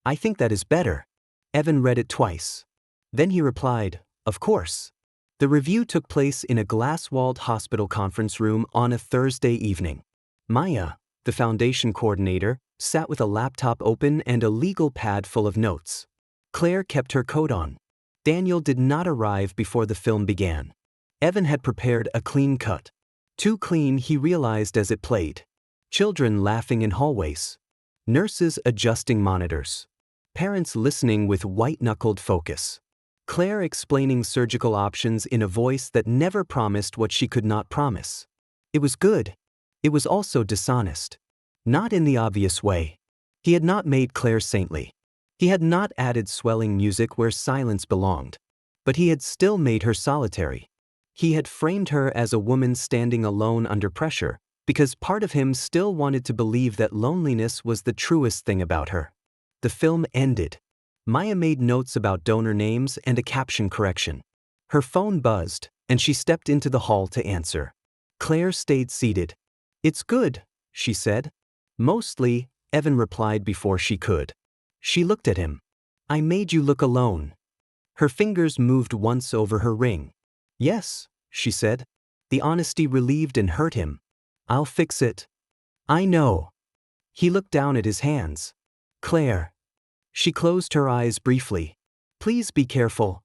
I think that is better. Evan read it twice. Then he replied, of course. The review took place in a glass-walled hospital conference room on a Thursday evening. Maya, the foundation coordinator, sat with a laptop open and a legal pad full of notes. Claire kept her coat on. Daniel did not arrive before the film began. Evan had prepared a clean cut. Too clean, he realized as it played. Children laughing in hallways. Nurses adjusting monitors. Parents listening with white-knuckled focus. Claire explaining surgical options in a voice that never promised what she could not promise. It was good. It was also dishonest. Not in the obvious way. He had not made Claire saintly. He had not added swelling music where silence belonged. But he had still made her solitary. He had framed her as a woman standing alone under pressure, because part of him still wanted to believe that loneliness was the truest thing about her. The film ended. Maya made notes about donor names and a caption correction. Her phone buzzed, and she stepped into the hall to answer. Claire stayed seated. "It's good," she said. "Mostly," Evan replied before she could. She looked at him. "I made you look alone." Her fingers moved once over her ring. "Yes," she said. The honesty relieved and hurt him. "I'll fix it." "I know." He looked down at his hands. "Claire." She closed her eyes briefly. "Please be careful."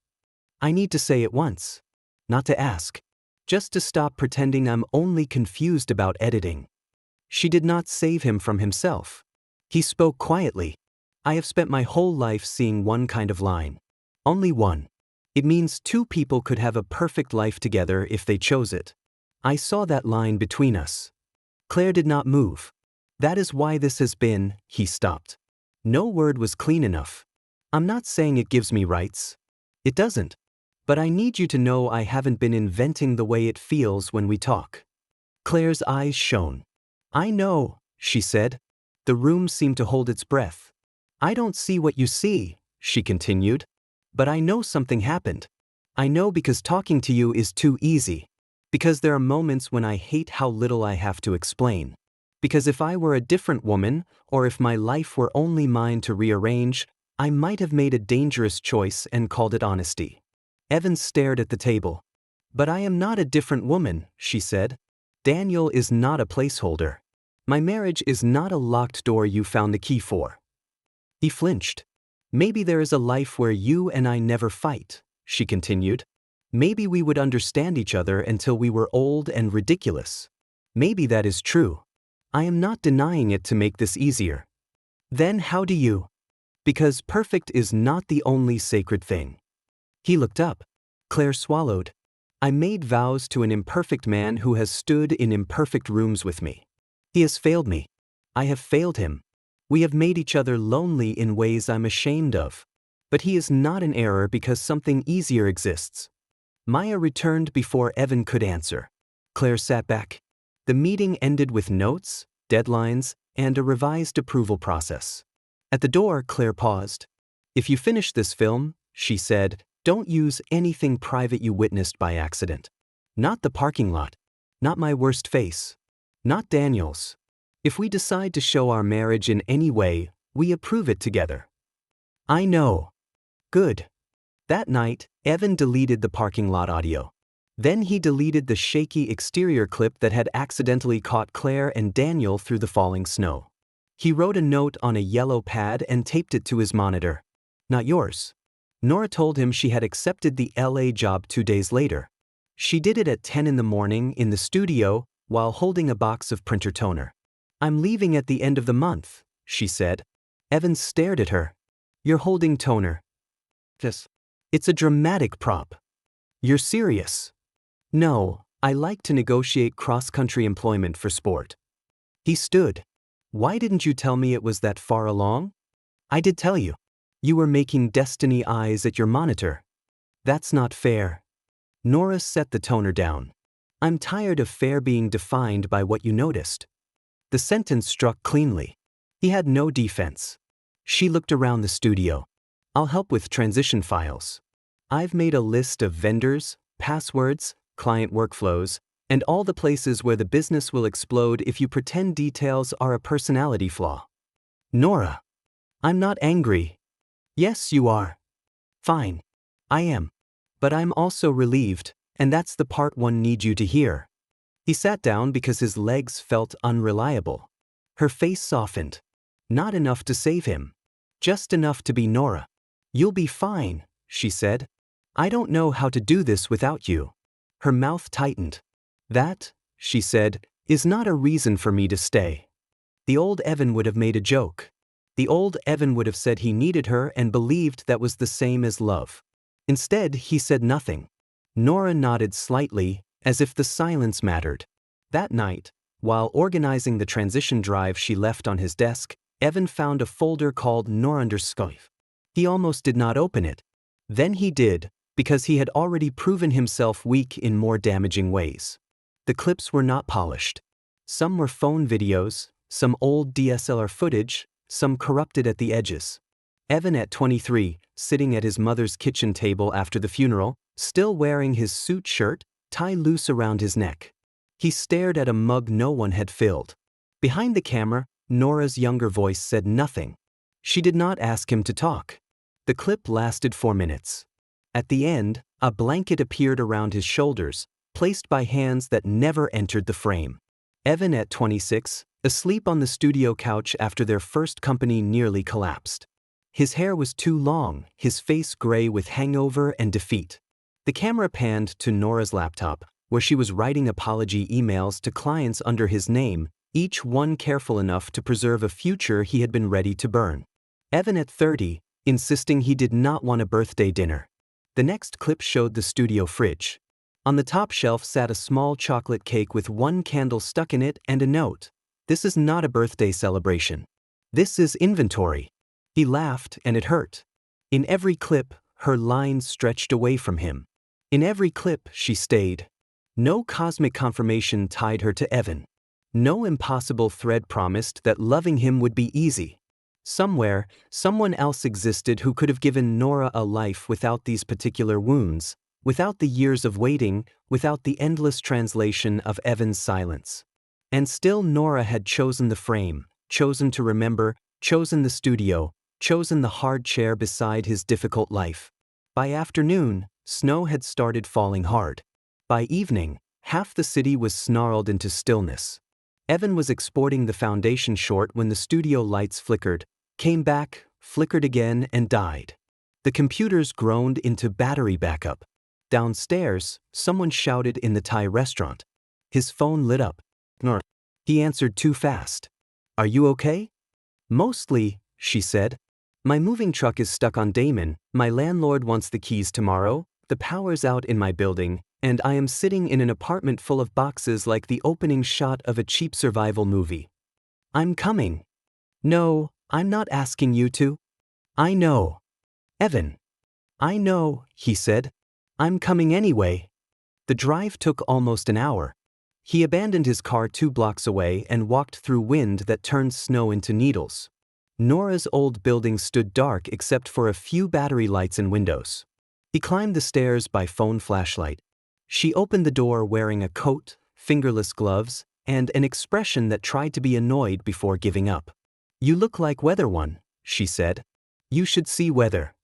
I need to say it once. Not to ask. Just to stop pretending I'm only confused about editing. She did not save him from himself. He spoke quietly. "I have spent my whole life seeing one kind of line. Only one. It means two people could have a perfect life together if they chose it. I saw that line between us." Claire did not move. "That is why this has been," he stopped. No word was clean enough. "I'm not saying it gives me rights. It doesn't. But I need you to know I haven't been inventing the way it feels when we talk." Claire's eyes shone. "I know," she said. The room seemed to hold its breath. "I don't see what you see," she continued. "But I know something happened. I know because talking to you is too easy. Because there are moments when I hate how little I have to explain. Because if I were a different woman, or if my life were only mine to rearrange, I might have made a dangerous choice and called it honesty." Evan stared at the table. "But I am not a different woman," she said. "Daniel is not a placeholder. My marriage is not a locked door you found the key for." He flinched. "Maybe there is a life where you and I never fight," she continued. "Maybe we would understand each other until we were old and ridiculous. Maybe that is true. I am not denying it to make this easier." "Then how do you?" "Because perfect is not the only sacred thing." He looked up. Claire swallowed. "I made vows to an imperfect man who has stood in imperfect rooms with me. He has failed me. I have failed him. We have made each other lonely in ways I'm ashamed of. But he is not an error because something easier exists." Maya returned before Evan could answer. Claire sat back. The meeting ended with notes, deadlines, and a revised approval process. At the door, Claire paused. "If you finish this film," she said, "don't use anything private you witnessed by accident. Not the parking lot. Not my worst face. Not Daniel's. If we decide to show our marriage in any way, we approve it together." "I know." "Good." That night, Evan deleted the parking lot audio. Then he deleted the shaky exterior clip that had accidentally caught Claire and Daniel through the falling snow. He wrote a note on a yellow pad and taped it to his monitor. "Not yours." Nora told him she had accepted the LA job 2 days later. She did it at 10 in the morning in the studio while holding a box of printer toner. "I'm leaving at the end of the month," she said. Evan stared at her. "You're holding toner." "Yes." "It's a dramatic prop." "You're serious." "No, I like to negotiate cross-country employment for sport." He stood. "Why didn't you tell me it was that far along?" "I did tell you. You were making destiny eyes at your monitor." "That's not fair." Nora set the toner down. "I'm tired of fair being defined by what you noticed." The sentence struck cleanly. He had no defense. She looked around the studio. "I'll help with transition files. I've made a list of vendors, passwords, client workflows, and all the places where the business will explode if you pretend details are a personality flaw." "Nora." "I'm not angry." "Yes, you are." "Fine. I am. But I'm also relieved," And that's the part one need you to hear. He sat down because his legs felt unreliable. Her face softened. Not enough to save him. Just enough to be Nora. You'll be fine, she said. I don't know how to do this without you. Her mouth tightened. That, she said, is not a reason for me to stay. The old Evan would have made a joke. The old Evan would have said he needed her and believed that was the same as love. Instead, he said nothing. Nora nodded slightly, as if the silence mattered. That night, while organizing the transition drive she left on his desk, Evan found a folder called Nora _. He almost did not open it. Then he did, because he had already proven himself weak in more damaging ways. The clips were not polished. Some were phone videos, some old DSLR footage, some corrupted at the edges. Evan at 23, sitting at his mother's kitchen table after the funeral, still wearing his suit shirt, tie loose around his neck. He stared at a mug no one had filled. Behind the camera, Nora's younger voice said nothing. She did not ask him to talk. The clip lasted 4 minutes. At the end, a blanket appeared around his shoulders, placed by hands that never entered the frame. Evan at 26, asleep on the studio couch after their first company nearly collapsed. His hair was too long, his face gray with hangover and defeat. The camera panned to Nora's laptop, where she was writing apology emails to clients under his name, each one careful enough to preserve a future he had been ready to burn. Evan at 30, insisting he did not want a birthday dinner. The next clip showed the studio fridge. On the top shelf sat a small chocolate cake with one candle stuck in it and a note. This is not a birthday celebration. This is inventory. He laughed and it hurt. In every clip, her lines stretched away from him. In every clip, she stayed. No cosmic confirmation tied her to Evan. No impossible thread promised that loving him would be easy. Somewhere, someone else existed who could have given Nora a life without these particular wounds, without the years of waiting, without the endless translation of Evan's silence. And still Nora had chosen the frame, chosen to remember, chosen the studio, chosen the hard chair beside his difficult life. By afternoon, snow had started falling hard. By evening, half the city was snarled into stillness. Evan was exporting the foundation short when the studio lights flickered, came back, flickered again, and died. The computers groaned into battery backup. Downstairs, someone shouted in the Thai restaurant. His phone lit up. Nora. He answered too fast. Are you okay? Mostly, she said. My moving truck is stuck on Damon, my landlord wants the keys tomorrow, the power's out in my building, and I am sitting in an apartment full of boxes like the opening shot of a cheap survival movie. I'm coming. No, I'm not asking you to. I know. Evan. I know, he said. I'm coming anyway. The drive took almost an hour. He abandoned his car 2 blocks away and walked through wind that turned snow into needles. Nora's old building stood dark except for a few battery lights and windows. He climbed the stairs by phone flashlight. She opened the door wearing a coat, fingerless gloves, and an expression that tried to be annoyed before giving up. You look like weather one, she said. You should see weather.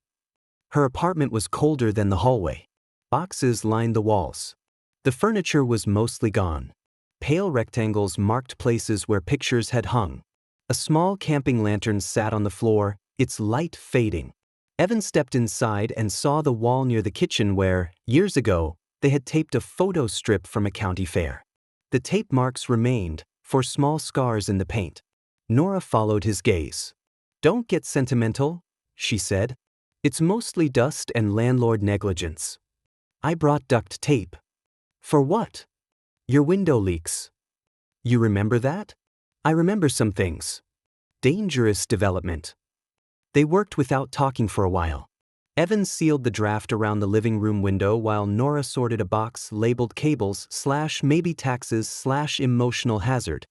Her apartment was colder than the hallway. Boxes lined the walls. The furniture was mostly gone. Pale rectangles marked places where pictures had hung. A small camping lantern sat on the floor, its light fading. Evan stepped inside and saw the wall near the kitchen where, years ago, they had taped a photo strip from a county fair. The tape marks remained, for small scars in the paint. Nora followed his gaze. Don't get sentimental, she said. It's mostly dust and landlord negligence. I brought duct tape. For what? Your window leaks. You remember that? I remember some things. Dangerous development. They worked without talking for a while. Evan sealed the draft around the living room window while Nora sorted a box labeled cables / maybe taxes / emotional hazard.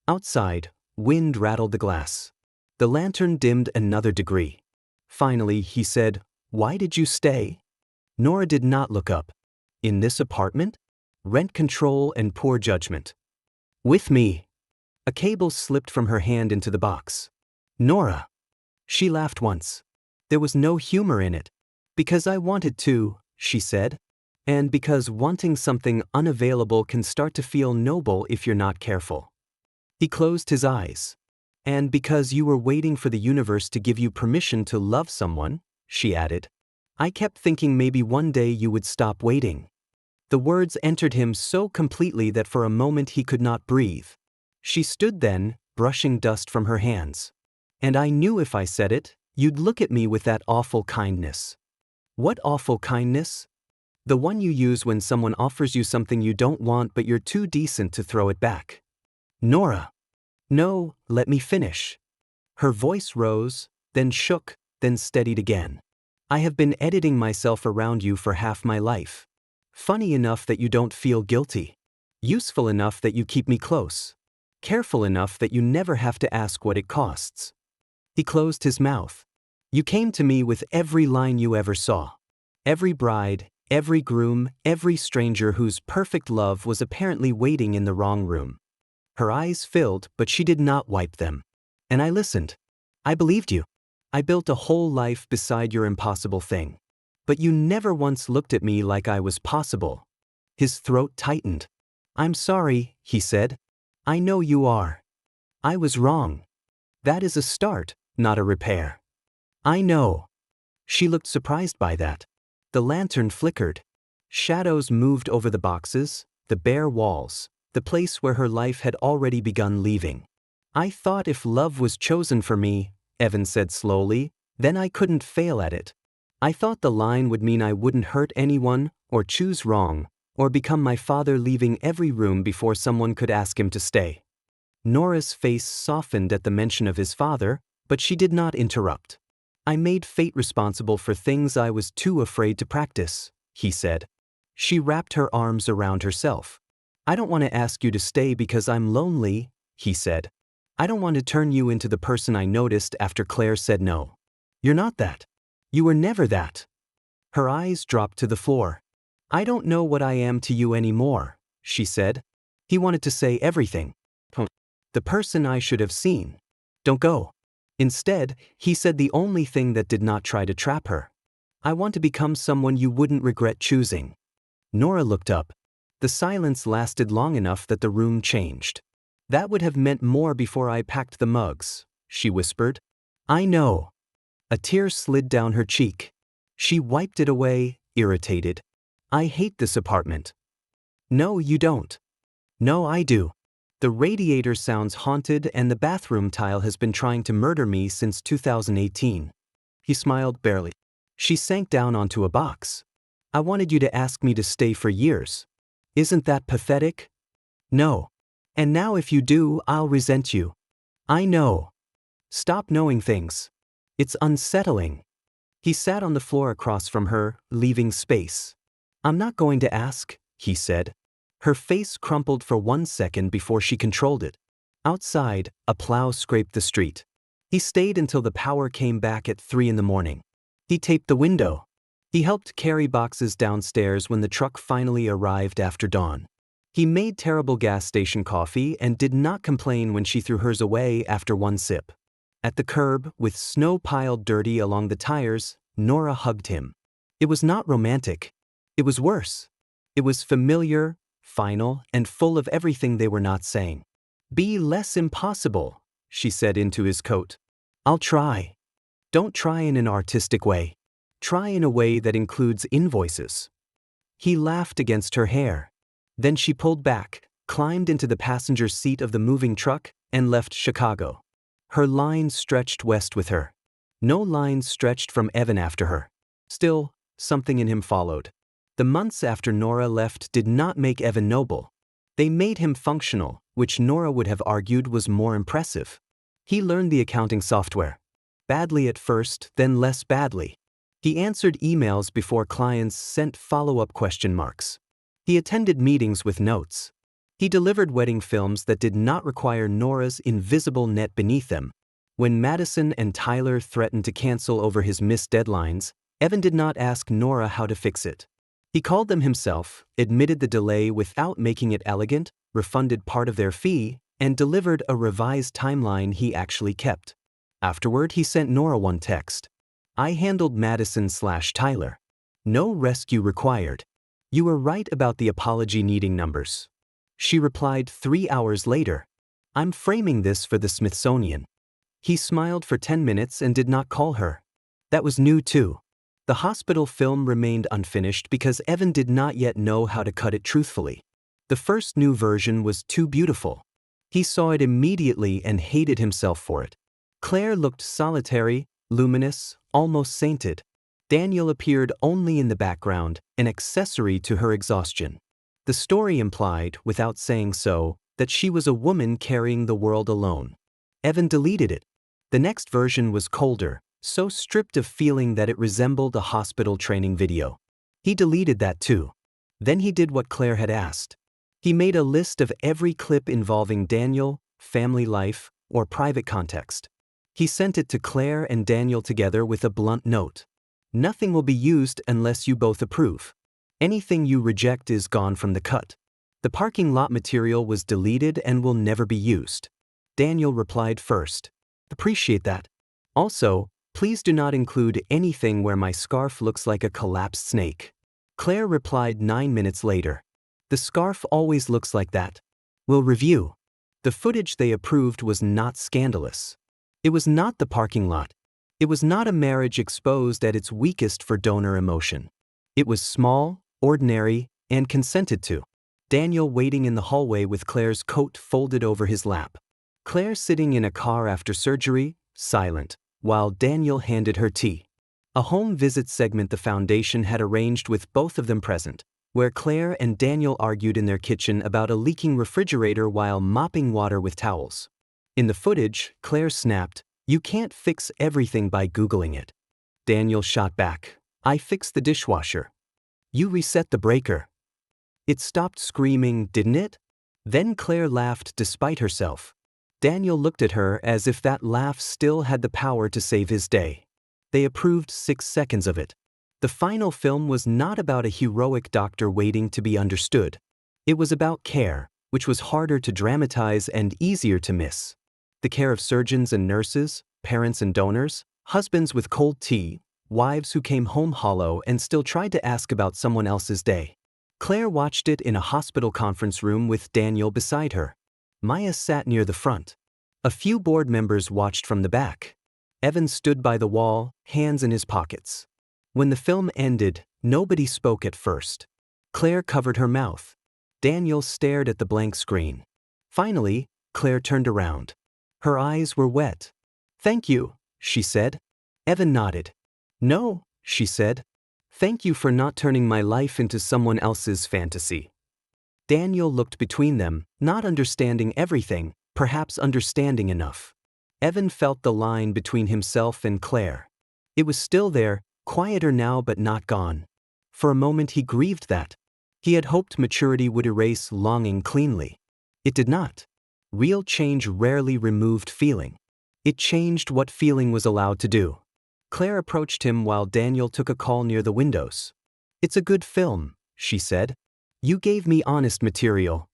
Outside, wind rattled the glass. The lantern dimmed another degree. Finally, he said, Why did you stay? Nora did not look up. In this apartment? Rent control and poor judgment. With me. A cable slipped from her hand into the box. Nora. She laughed once. There was no humor in it. Because I wanted to, she said. And because wanting something unavailable can start to feel noble if you're not careful. He closed his eyes. And because you were waiting for the universe to give you permission to love someone, she added. I kept thinking maybe one day you would stop waiting. The words entered him so completely that for a moment he could not breathe. She stood then, brushing dust from her hands. And I knew if I said it, you'd look at me with that awful kindness. What awful kindness? The one you use when someone offers you something you don't want but you're too decent to throw it back. Nora. No, let me finish. Her voice rose, then shook, then steadied again. I have been editing myself around you for half my life. Funny enough that you don't feel guilty. Useful enough that you keep me close. Careful enough that you never have to ask what it costs. He closed his mouth. You came to me with every line you ever saw. Every bride, every groom, every stranger whose perfect love was apparently waiting in the wrong room. Her eyes filled, but she did not wipe them. And I listened. I believed you. I built a whole life beside your impossible thing. But you never once looked at me like I was possible. His throat tightened. I'm sorry, he said. I know you are. I was wrong. That is a start, not a repair. I know. She looked surprised by that. The lantern flickered. Shadows moved over the boxes, the bare walls, the place where her life had already begun leaving. I thought if love was chosen for me, Evan said slowly, then I couldn't fail at it. I thought the line would mean I wouldn't hurt anyone, or choose wrong, or become my father leaving every room before someone could ask him to stay. Nora's face softened at the mention of his father, but she did not interrupt. I made fate responsible for things I was too afraid to practice, he said. She wrapped her arms around herself. I don't want to ask you to stay because I'm lonely, he said. I don't want to turn you into the person I noticed after Claire said no. You're not that. You were never that. Her eyes dropped to the floor. I don't know what I am to you anymore, she said. He wanted to say everything. The person I should have seen. Don't go. Instead, he said the only thing that did not try to trap her. I want to become someone you wouldn't regret choosing. Nora looked up. The silence lasted long enough that the room changed. That would have meant more before I packed the mugs, she whispered. I know. A tear slid down her cheek. She wiped it away, irritated. I hate this apartment. No, you don't. No, I do. The radiator sounds haunted and the bathroom tile has been trying to murder me since 2018. He smiled barely. She sank down onto a box. I wanted you to ask me to stay for years. Isn't that pathetic? No. And now if you do, I'll resent you. I know. Stop knowing things. It's unsettling. He sat on the floor across from her, leaving space. I'm not going to ask, he said. Her face crumpled for 1 second before she controlled it. Outside, a plow scraped the street. He stayed until the power came back at 3 in the morning. He taped the window. He helped carry boxes downstairs when the truck finally arrived after dawn. He made terrible gas station coffee and did not complain when she threw hers away after 1 sip. At the curb, with snow piled dirty along the tires, Nora hugged him. It was not romantic. It was worse. It was familiar, final, and full of everything they were not saying. Be less impossible, she said into his coat. I'll try. Don't try in an artistic way. Try in a way that includes invoices. He laughed against her hair. Then she pulled back, climbed into the passenger seat of the moving truck, and left Chicago. Her line stretched west with her. No line stretched from Evan after her. Still, something in him followed. The months after Nora left did not make Evan noble. They made him functional, which Nora would have argued was more impressive. He learned the accounting software. Badly at first, then less badly. He answered emails before clients sent follow-up question marks. He attended meetings with notes. He delivered wedding films that did not require Nora's invisible net beneath them. When Madison and Tyler threatened to cancel over his missed deadlines, Evan did not ask Nora how to fix it. He called them himself, admitted the delay without making it elegant, refunded part of their fee, and delivered a revised timeline he actually kept. Afterward, he sent Nora one text. I handled Madison/Tyler. No rescue required. You were right about the apology needing numbers. She replied 3 hours later. I'm framing this for the Smithsonian. He smiled for 10 minutes and did not call her. That was new too. The hospital film remained unfinished because Evan did not yet know how to cut it truthfully. The first new version was too beautiful. He saw it immediately and hated himself for it. Claire looked solitary, luminous, almost sainted. Daniel appeared only in the background, an accessory to her exhaustion. The story implied, without saying so, that she was a woman carrying the world alone. Evan deleted it. The next version was colder, so stripped of feeling that it resembled a hospital training video. He deleted that too. Then he did what Claire had asked. He made a list of every clip involving Daniel, family life, or private context. He sent it to Claire and Daniel together with a blunt note. Nothing will be used unless you both approve. Anything you reject is gone from the cut. The parking lot material was deleted and will never be used. Daniel replied first. Appreciate that. Also, please do not include anything where my scarf looks like a collapsed snake. Claire replied 9 minutes later. The scarf always looks like that. We'll review. The footage they approved was not scandalous. It was not the parking lot. It was not a marriage exposed at its weakest for donor emotion. It was small, ordinary, and consented to. Daniel waiting in the hallway with Claire's coat folded over his lap. Claire sitting in a car after surgery, silent, while Daniel handed her tea. A home visit segment the foundation had arranged with both of them present, where Claire and Daniel argued in their kitchen about a leaking refrigerator while mopping water with towels. In the footage, Claire snapped, "You can't fix everything by Googling it." Daniel shot back, "I fixed the dishwasher." "You reset the breaker." It stopped screaming, didn't it? Then Claire laughed despite herself. Daniel looked at her as if that laugh still had the power to save his day. They approved 6 seconds of it. The final film was not about a heroic doctor waiting to be understood. It was about care, which was harder to dramatize and easier to miss. The care of surgeons and nurses, parents and donors, husbands with cold tea, wives who came home hollow and still tried to ask about someone else's day. Claire watched it in a hospital conference room with Daniel beside her. Maya sat near the front. A few board members watched from the back. Evan stood by the wall, hands in his pockets. When the film ended, nobody spoke at first. Claire covered her mouth. Daniel stared at the blank screen. Finally, Claire turned around. Her eyes were wet. "Thank you," she said. Evan nodded. "No," she said. "Thank you for not turning my life into someone else's fantasy." Daniel looked between them, not understanding everything, perhaps understanding enough. Evan felt the line between himself and Claire. It was still there, quieter now but not gone. For a moment he grieved that. He had hoped maturity would erase longing cleanly. It did not. Real change rarely removed feeling. It changed what feeling was allowed to do. Claire approached him while Daniel took a call near the windows. "It's a good film," she said. "You gave me honest material.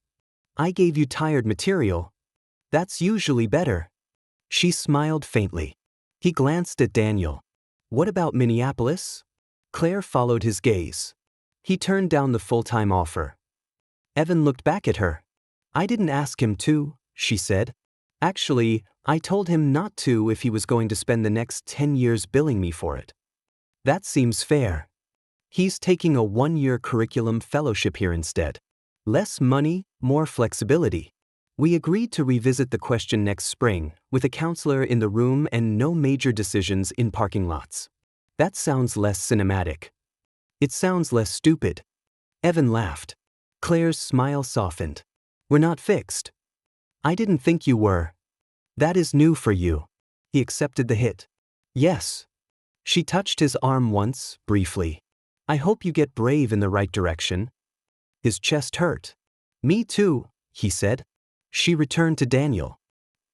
I gave you tired material. That's usually better." She smiled faintly. He glanced at Daniel. "What about Minneapolis?" Claire followed his gaze. He turned down the full-time offer. Evan looked back at her. "I didn't ask him to," she said. "Actually, I told him not to if he was going to spend the next 10 years billing me for it. That seems fair. He's taking a 1-year curriculum fellowship here instead. Less money, more flexibility. We agreed to revisit the question next spring, with a counselor in the room and no major decisions in parking lots. That sounds less cinematic. It sounds less stupid." Evan laughed. Claire's smile softened. "We're not fixed." "I didn't think you were." "That is new for you." He accepted the hit. "Yes." She touched his arm once, briefly. "I hope you get brave in the right direction." His chest hurt. "Me too," he said. She returned to Daniel.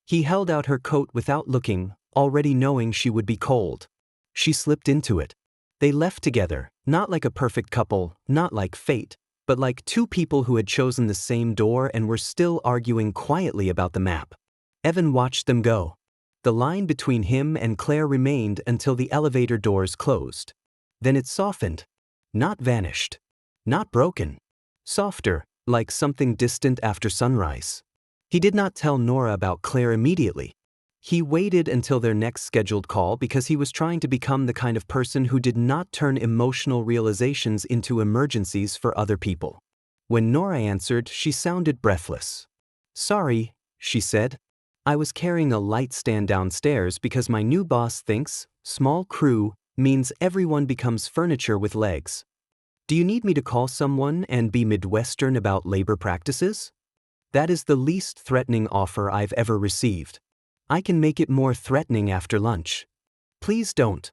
He held out her coat without looking, already knowing she would be cold. She slipped into it. They left together, not like a perfect couple, not like fate, but like two people who had chosen the same door and were still arguing quietly about the map. Evan watched them go. The line between him and Claire remained until the elevator doors closed. Then it softened. Not vanished. Not broken. Softer, like something distant after sunrise. He did not tell Nora about Claire immediately. He waited until their next scheduled call because he was trying to become the kind of person who did not turn emotional realizations into emergencies for other people. When Nora answered, she sounded breathless. "Sorry," she said. "I was carrying a light stand downstairs because my new boss thinks small crew means everyone becomes furniture with legs. Do you need me to call someone and be Midwestern about labor practices? That is the least threatening offer I've ever received. I can make it more threatening after lunch. Please don't."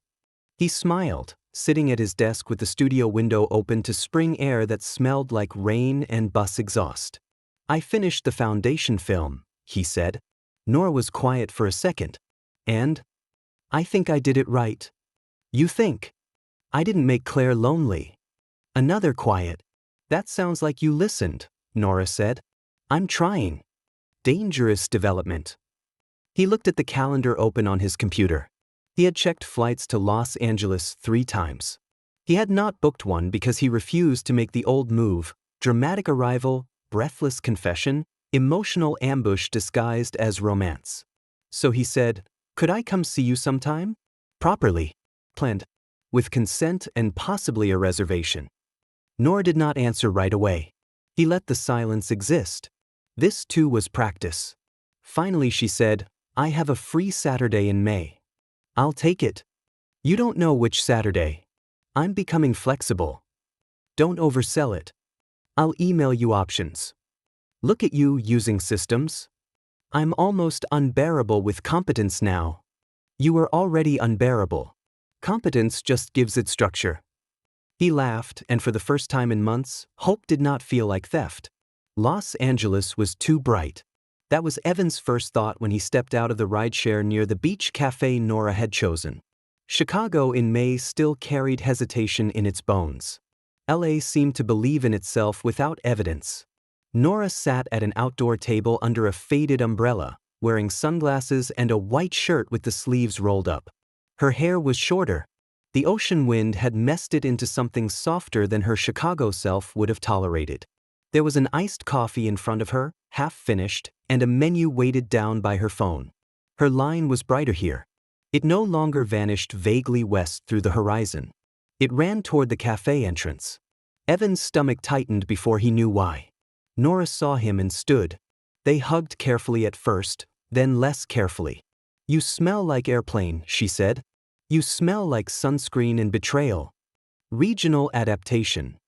He smiled, sitting at his desk with the studio window open to spring air that smelled like rain and bus exhaust. "I finished the foundation film," he said. Nora was quiet for a second. "And? I think I did it right." "You think? I didn't make Claire lonely." Another quiet. "That sounds like you listened," Nora said. "I'm trying." Dangerous development. He looked at the calendar open on his computer. He had checked flights to Los Angeles 3 times. He had not booked one because he refused to make the old move: dramatic arrival, breathless confession, emotional ambush disguised as romance. So he said, "Could I come see you sometime? Properly. Planned. With consent and possibly a reservation." Nora did not answer right away. He let the silence exist. This too was practice. Finally she said, "I have a free Saturday in May. I'll take it." "You don't know which Saturday." "I'm becoming flexible." "Don't oversell it." "I'll email you options." "Look at you using systems." "I'm almost unbearable with competence now." "You were already unbearable. Competence just gives it structure." He laughed, and for the first time in months, hope did not feel like theft. Los Angeles was too bright. That was Evan's first thought when he stepped out of the rideshare near the beach cafe Nora had chosen. Chicago in May still carried hesitation in its bones. LA seemed to believe in itself without evidence. Nora sat at an outdoor table under a faded umbrella, wearing sunglasses and a white shirt with the sleeves rolled up. Her hair was shorter. The ocean wind had messed it into something softer than her Chicago self would have tolerated. There was an iced coffee in front of her, half finished, and a menu weighted down by her phone. Her line was brighter here. It no longer vanished vaguely west through the horizon. It ran toward the cafe entrance. Evan's stomach tightened before he knew why. Nora saw him and stood. They hugged carefully at first, then less carefully. "You smell like airplane," she said. "You smell like sunscreen and betrayal." Regional adaptation.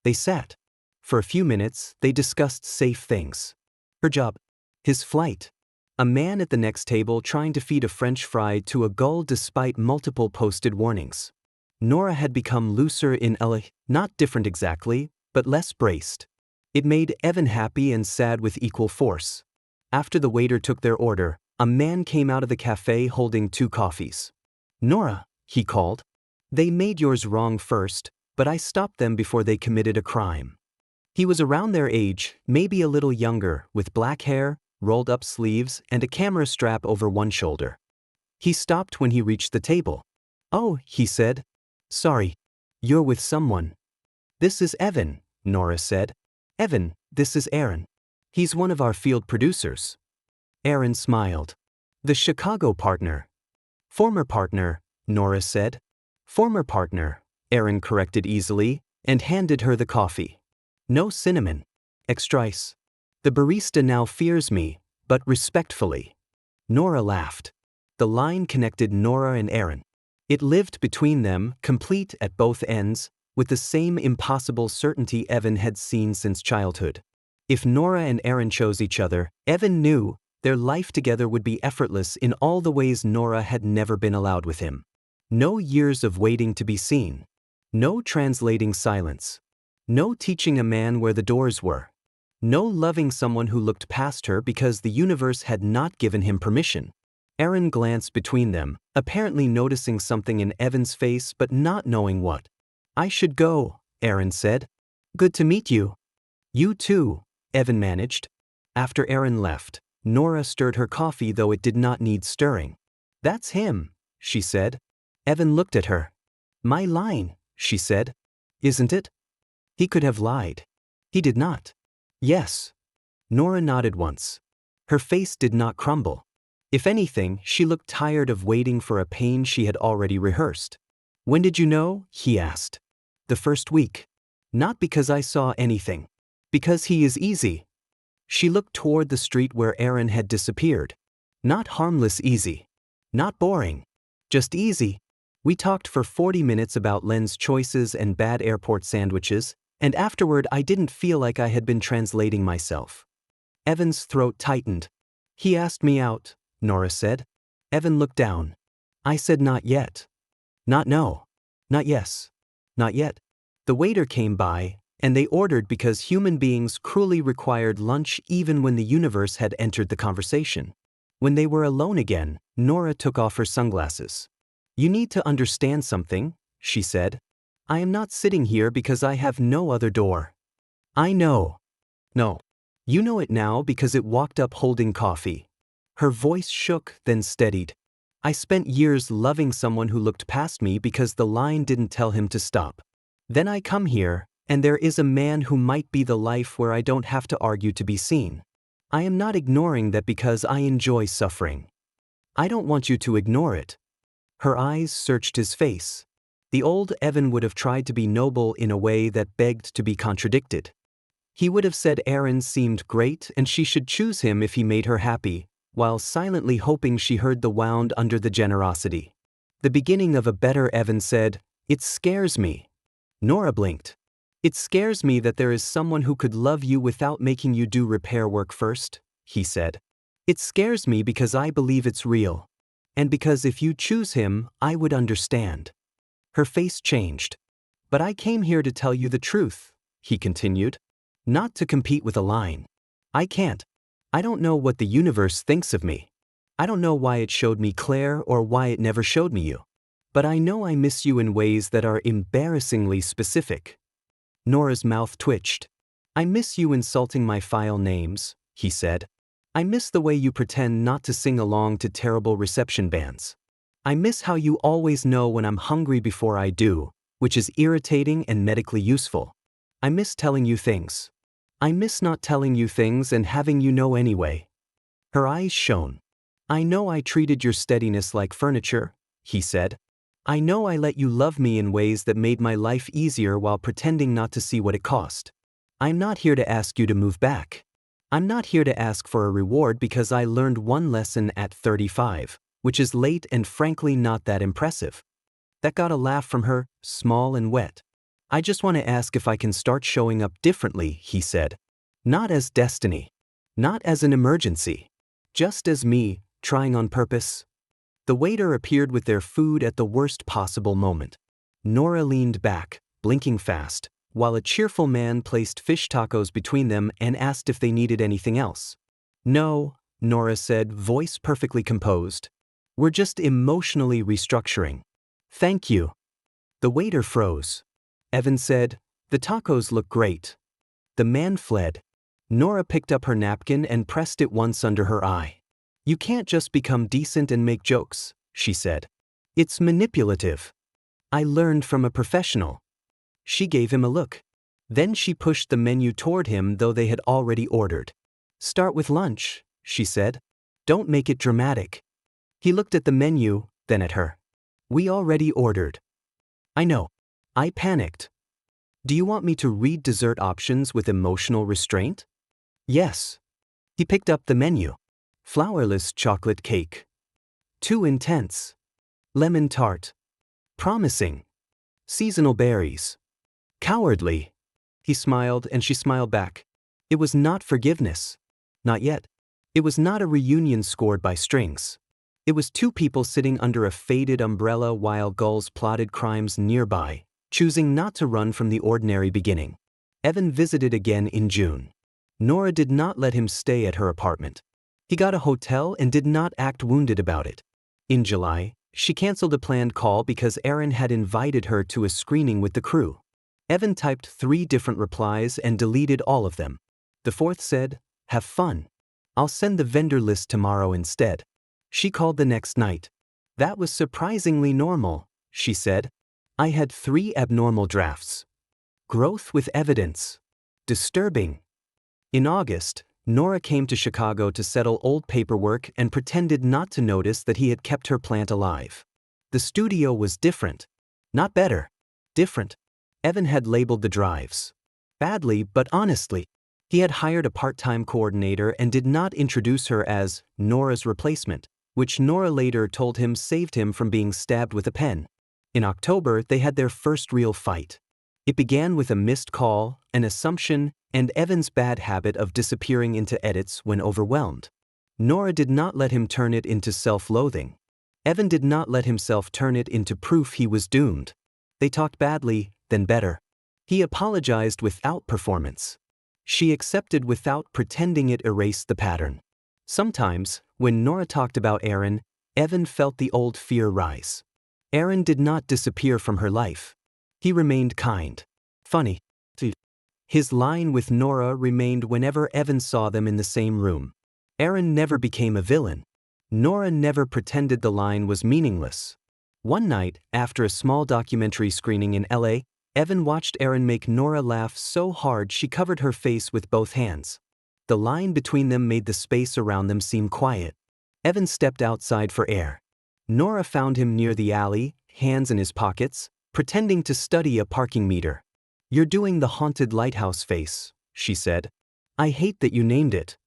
They sat. For a few minutes, they discussed safe things. Her job. His flight. A man at the next table trying to feed a French fry to a gull despite multiple posted warnings. Nora had become looser in LA, not different exactly, but less braced. It made Evan happy and sad with equal force. After the waiter took their order, a man came out of the cafe holding 2 coffees. "Nora," he called. "They made yours wrong first, but I stopped them before they committed a crime." He was around their age, maybe a little younger, with black hair, rolled up sleeves, and a camera strap over one shoulder. He stopped when he reached the table. "Oh," he said. "Sorry. You're with someone." "This is Evan," Nora said. "Evan, this is Aaron. He's one of our field producers." Aaron smiled. "The Chicago partner." "Former partner," Nora said. "Former partner," Aaron corrected easily, and handed her the coffee. "No cinnamon. Extra ice. The barista now fears me, but respectfully." Nora laughed. The line connected Nora and Aaron. It lived between them, complete at both ends, with the same impossible certainty Evan had seen since childhood. If Nora and Aaron chose each other, Evan knew their life together would be effortless in all the ways Nora had never been allowed with him. No years of waiting to be seen. No translating silence. No teaching a man where the doors were. No loving someone who looked past her because the universe had not given him permission. Aaron glanced between them, apparently noticing something in Evan's face but not knowing what. "I should go," Aaron said. "Good to meet you." "You too," Evan managed. After Aaron left, Nora stirred her coffee, though it did not need stirring. "That's him," she said. Evan looked at her. "My line," she said. "Isn't it?" He could have lied. He did not. Yes. Nora nodded once. Her face did not crumble. If anything, she looked tired of waiting for a pain she had already rehearsed. When did you know? He asked. The first week. Not because I saw anything. Because he is easy. She looked toward the street where Aaron had disappeared. Not harmless easy. Not boring. Just easy. We talked for 40 minutes about Len's choices and bad airport sandwiches, and afterward I didn't feel like I had been translating myself. Evan's throat tightened. He asked me out, Nora said. Evan looked down. I said not yet. Not no. Not yes. Not yet. The waiter came by, and they ordered because human beings cruelly required lunch even when the universe had entered the conversation. When they were alone again, Nora took off her sunglasses. You need to understand something, she said. I am not sitting here because I have no other door. I know. No. You know it now because it walked up holding coffee. Her voice shook, then steadied. I spent years loving someone who looked past me because the line didn't tell him to stop. Then I come here, and there is a man who might be the life where I don't have to argue to be seen. I am not ignoring that because I enjoy suffering. I don't want you to ignore it. Her eyes searched his face. The old Evan would have tried to be noble in a way that begged to be contradicted. He would have said Aaron seemed great and she should choose him if he made her happy, while silently hoping she heard the wound under the generosity. The beginning of a better Evan said, It scares me. Nora blinked. It scares me that there is someone who could love you without making you do repair work first, he said. It scares me because I believe it's real. And because if you choose him, I would understand. Her face changed. But I came here to tell you the truth, he continued. Not to compete with a line. I can't. I don't know what the universe thinks of me. I don't know why it showed me Claire or why it never showed me you. But I know I miss you in ways that are embarrassingly specific. Nora's mouth twitched. I miss you insulting my file names, he said. I miss the way you pretend not to sing along to terrible reception bands. I miss how you always know when I'm hungry before I do, which is irritating and medically useful. I miss telling you things. I miss not telling you things and having you know anyway. Her eyes shone. I know I treated your steadiness like furniture, he said. I know I let you love me in ways that made my life easier while pretending not to see what it cost. I'm not here to ask you to move back. I'm not here to ask for a reward because I learned one lesson at 35, which is late and frankly not that impressive. That got a laugh from her, small and wet. I just want to ask if I can start showing up differently, he said. Not as destiny. Not as an emergency. Just as me, trying on purpose. The waiter appeared with their food at the worst possible moment. Nora leaned back, blinking fast, while a cheerful man placed fish tacos between them and asked if they needed anything else. No, Nora said, voice perfectly composed. We're just emotionally restructuring. Thank you. The waiter froze. Evan said, The tacos look great. The man fled. Nora picked up her napkin and pressed it once under her eye. You can't just become decent and make jokes, she said. It's manipulative. I learned from a professional. She gave him a look. Then she pushed the menu toward him though they had already ordered. Start with lunch, she said. Don't make it dramatic. He looked at the menu, then at her. We already ordered. I know. I panicked. Do you want me to read dessert options with emotional restraint? Yes. He picked up the menu. Flourless chocolate cake. Too intense. Lemon tart. Promising. Seasonal berries. Cowardly. He smiled and she smiled back. It was not forgiveness. Not yet. It was not a reunion scored by strings. It was two people sitting under a faded umbrella while gulls plotted crimes nearby, choosing not to run from the ordinary beginning. Evan visited again in June. Nora did not let him stay at her apartment. He got a hotel and did not act wounded about it. In July, she canceled a planned call because Aaron had invited her to a screening with the crew. Evan typed 3 different replies and deleted all of them. The 4th said, Have fun. I'll send the vendor list tomorrow instead. She called the next night. That was surprisingly normal, she said. I had 3 abnormal drafts. Growth with evidence. Disturbing. In August, Nora came to Chicago to settle old paperwork and pretended not to notice that he had kept her plant alive. The studio was different. Not better. Different. Evan had labeled the drives. Badly, but honestly. He had hired a part-time coordinator and did not introduce her as Nora's replacement, which Nora later told him saved him from being stabbed with a pen. In October, they had their first real fight. It began with a missed call, an assumption, and Evan's bad habit of disappearing into edits when overwhelmed. Nora did not let him turn it into self-loathing. Evan did not let himself turn it into proof he was doomed. They talked badly, then better. He apologized without performance. She accepted without pretending it erased the pattern. Sometimes, when Nora talked about Aaron, Evan felt the old fear rise. Aaron did not disappear from her life. He remained kind. Funny. His line with Nora remained whenever Evan saw them in the same room. Aaron never became a villain. Nora never pretended the line was meaningless. One night, after a small documentary screening in LA, Evan watched Aaron make Nora laugh so hard she covered her face with both hands. The line between them made the space around them seem quiet. Evan stepped outside for air. Nora found him near the alley, hands in his pockets, pretending to study a parking meter. "You're doing the haunted lighthouse face," she said. "I hate that you named it.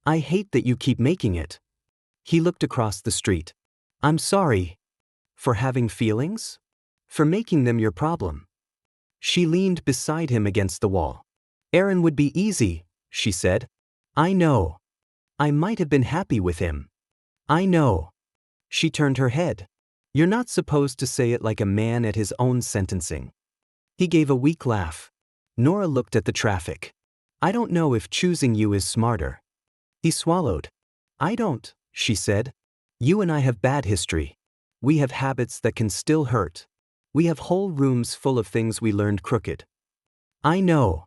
I hate that you keep making it." He looked across the street. "I'm sorry. For having feelings? For making them your problem." She leaned beside him against the wall. "Aaron would be easy," she said. "I know. I might have been happy with him. I know." She turned her head. "You're not supposed to say it like a man at his own sentencing." He gave a weak laugh. Nora looked at the traffic. "I don't know if choosing you is smarter." He swallowed. "I don't," she said. "You and I have bad history. We have habits that can still hurt. We have whole rooms full of things we learned crooked." "I know.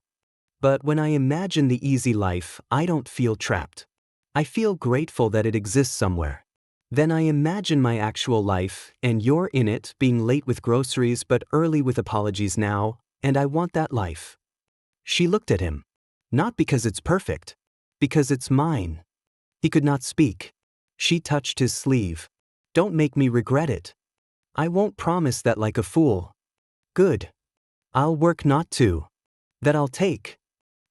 But when I imagine the easy life, I don't feel trapped. I feel grateful that it exists somewhere. Then I imagine my actual life, and you're in it, being late with groceries but early with apologies now, and I want that life." She looked at him. "Not because it's perfect. Because it's mine." He could not speak. She touched his sleeve. "Don't make me regret it. I won't promise that like a fool." "Good. I'll work not to. That I'll take."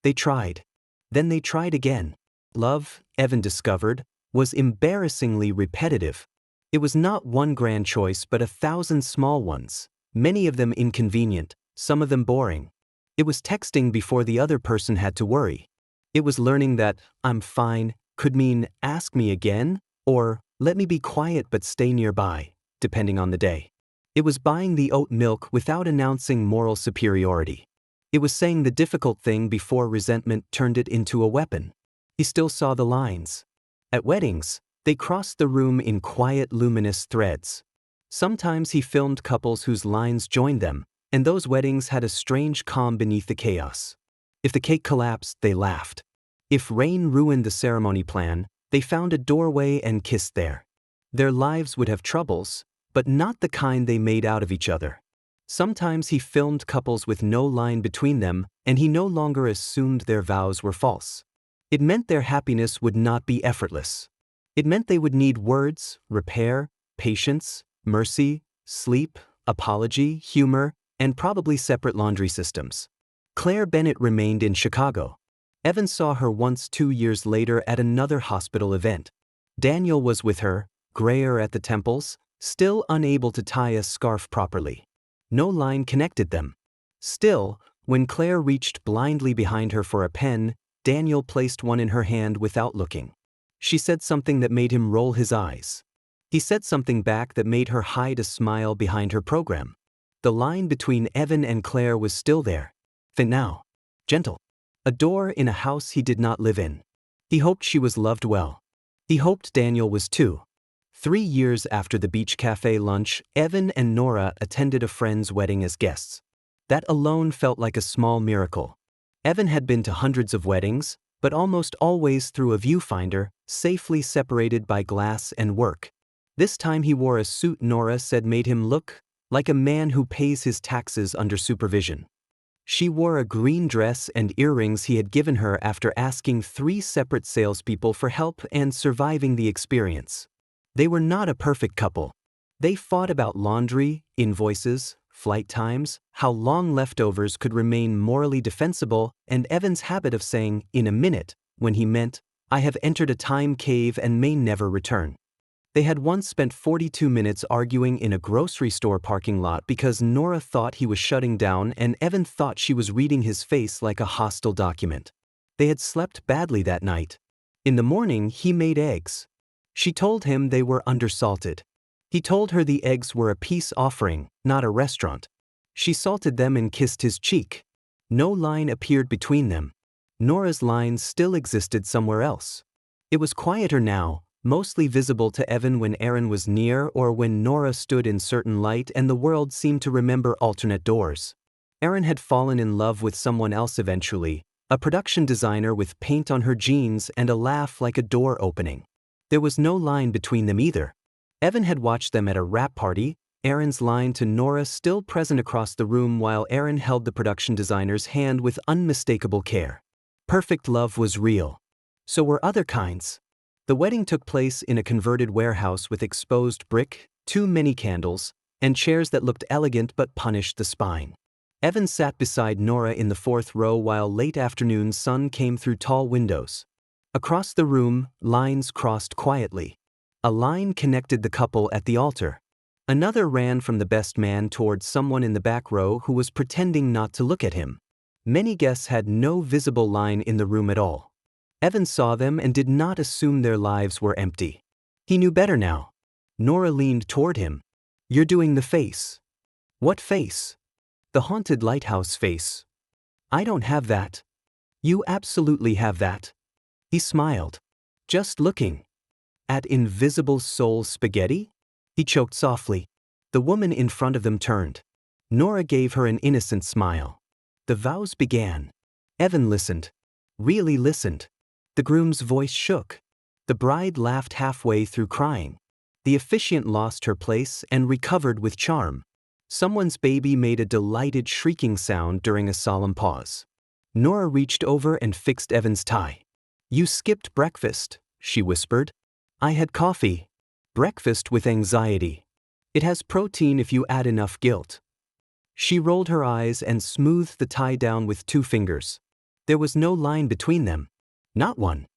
They tried. Then they tried again. Love, Evan discovered, was embarrassingly repetitive. It was not one grand choice but 1,000 small ones, many of them inconvenient, some of them boring. It was texting before the other person had to worry. It was learning that "I'm fine" could mean "ask me again" or "let me be quiet but stay nearby," depending on the day. It was buying the oat milk without announcing moral superiority. It was saying the difficult thing before resentment turned it into a weapon. He still saw the lines. At weddings, they crossed the room in quiet, luminous threads. Sometimes he filmed couples whose lines joined them, and those weddings had a strange calm beneath the chaos. If the cake collapsed, they laughed. If rain ruined the ceremony plan, they found a doorway and kissed there. Their lives would have troubles, but not the kind they made out of each other. Sometimes he filmed couples with no line between them, and he no longer assumed their vows were false. It meant their happiness would not be effortless. It meant they would need words, repair, patience, mercy, sleep, apology, humor, and probably separate laundry systems. Claire Bennett remained in Chicago. Evan saw her once 2 years later at another hospital event. Daniel was with her, grayer at the temples, still unable to tie a scarf properly. No line connected them. Still, when Claire reached blindly behind her for a pen, Daniel placed one in her hand without looking. She said something that made him roll his eyes. He said something back that made her hide a smile behind her program. The line between Evan and Claire was still there. Faint now. Gentle. A door in a house he did not live in. He hoped she was loved well. He hoped Daniel was too. 3 years after the beach cafe lunch, Evan and Nora attended a friend's wedding as guests. That alone felt like a small miracle. Evan had been to hundreds of weddings, but almost always through a viewfinder, safely separated by glass and work. This time he wore a suit Nora said made him look like a man who pays his taxes under supervision. She wore a green dress and earrings he had given her after asking 3 separate salespeople for help and surviving the experience. They were not a perfect couple. They fought about laundry, invoices, flight times, how long leftovers could remain morally defensible, and Evan's habit of saying, "in a minute," when he meant, "I have entered a time cave and may never return." They had once spent 42 minutes arguing in a grocery store parking lot because Nora thought he was shutting down and Evan thought she was reading his face like a hostile document. They had slept badly that night. In the morning, he made eggs. She told him they were undersalted. He told her the eggs were a peace offering, not a restaurant. She salted them and kissed his cheek. No line appeared between them. Nora's line still existed somewhere else. It was quieter now, mostly visible to Evan when Aaron was near or when Nora stood in certain light and the world seemed to remember alternate doors. Aaron had fallen in love with someone else eventually, a production designer with paint on her jeans and a laugh like a door opening. There was no line between them either. Evan had watched them at a wrap party, Aaron's line to Nora still present across the room while Aaron held the production designer's hand with unmistakable care. Perfect love was real. So were other kinds. The wedding took place in a converted warehouse with exposed brick, too many candles, and chairs that looked elegant but punished the spine. Evan sat beside Nora in the 4th row while late afternoon sun came through tall windows. Across the room, lines crossed quietly. A line connected the couple at the altar. Another ran from the best man towards someone in the back row who was pretending not to look at him. Many guests had no visible line in the room at all. Evan saw them and did not assume their lives were empty. He knew better now. Nora leaned toward him. "You're doing the face." "What face?" "The haunted lighthouse face." "I don't have that." "You absolutely have that." He smiled. "Just looking at invisible soul spaghetti?" He choked softly. The woman in front of them turned. Nora gave her an innocent smile. The vows began. Evan listened. Really listened. The groom's voice shook. The bride laughed halfway through crying. The officiant lost her place and recovered with charm. Someone's baby made a delighted shrieking sound during a solemn pause. Nora reached over and fixed Evan's tie. "You skipped breakfast," she whispered. "I had coffee. Breakfast with anxiety. It has protein if you add enough guilt." She rolled her eyes and smoothed the tie down with 2 fingers. There was no line between them. Not one.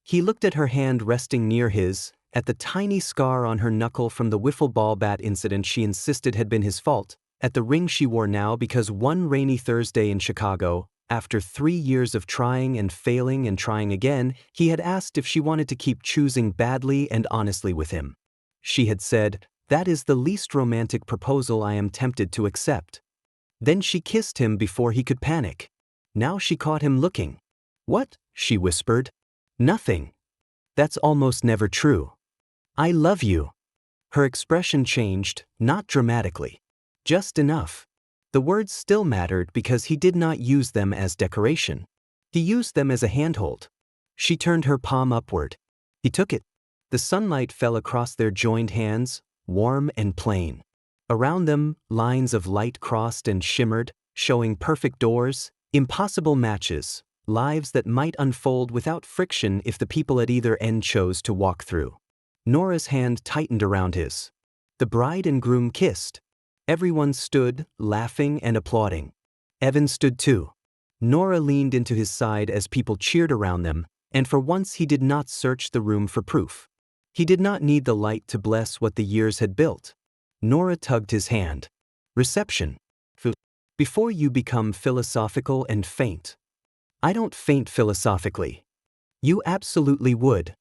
He looked at her hand resting near his, at the tiny scar on her knuckle from the wiffle ball bat incident she insisted had been his fault, at the ring she wore now because one rainy Thursday in Chicago, after 3 years of trying and failing and trying again, he had asked if she wanted to keep choosing badly and honestly with him. She had said, "That is the least romantic proposal I am tempted to accept." Then she kissed him before he could panic. Now she caught him looking. "What?" she whispered. "Nothing. That's almost never true. I love you." Her expression changed, not dramatically. Just enough. The words still mattered because he did not use them as decoration. He used them as a handhold. She turned her palm upward. He took it. The sunlight fell across their joined hands, warm and plain. Around them, lines of light crossed and shimmered, showing perfect doors, impossible matches, lives that might unfold without friction if the people at either end chose to walk through. Nora's hand tightened around his. The bride and groom kissed. Everyone stood, laughing and applauding. Evan stood too. Nora leaned into his side as people cheered around them, and for once he did not search the room for proof. He did not need the light to bless what the years had built. Nora tugged his hand. "Reception. Before you become philosophical and faint." "I don't faint philosophically." "You absolutely would."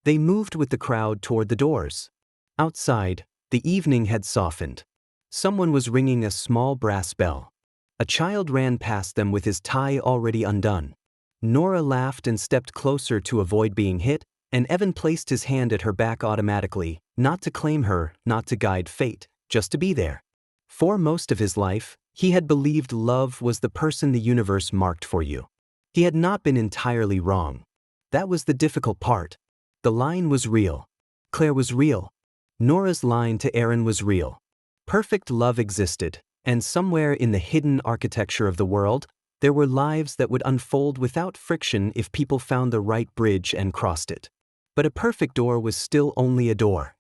They moved with the crowd toward the doors. Outside, the evening had softened. Someone was ringing a small brass bell. A child ran past them with his tie already undone. Nora laughed and stepped closer to avoid being hit, and Evan placed his hand at her back automatically, not to claim her, not to guide fate, just to be there. For most of his life, he had believed love was the person the universe marked for you. He had not been entirely wrong. That was the difficult part. The line was real. Claire was real. Nora's line to Aaron was real. Perfect love existed, and somewhere in the hidden architecture of the world, There were lives that would unfold without friction if people found the right bridge and crossed it. But a perfect door was still only a door.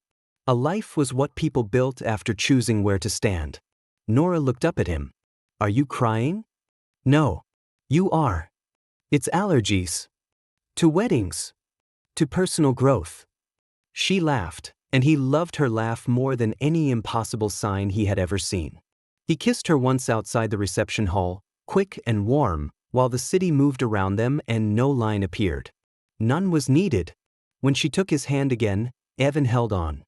A life was what people built after choosing where to stand. Nora looked up at him. Are you crying? No. You are. It's allergies. To weddings. To personal growth. She laughed, and he loved her laugh more than any impossible sign he had ever seen. He kissed her once outside the reception hall, quick and warm, while the city moved around them and no line appeared. None was needed. When she took his hand again, Evan held on.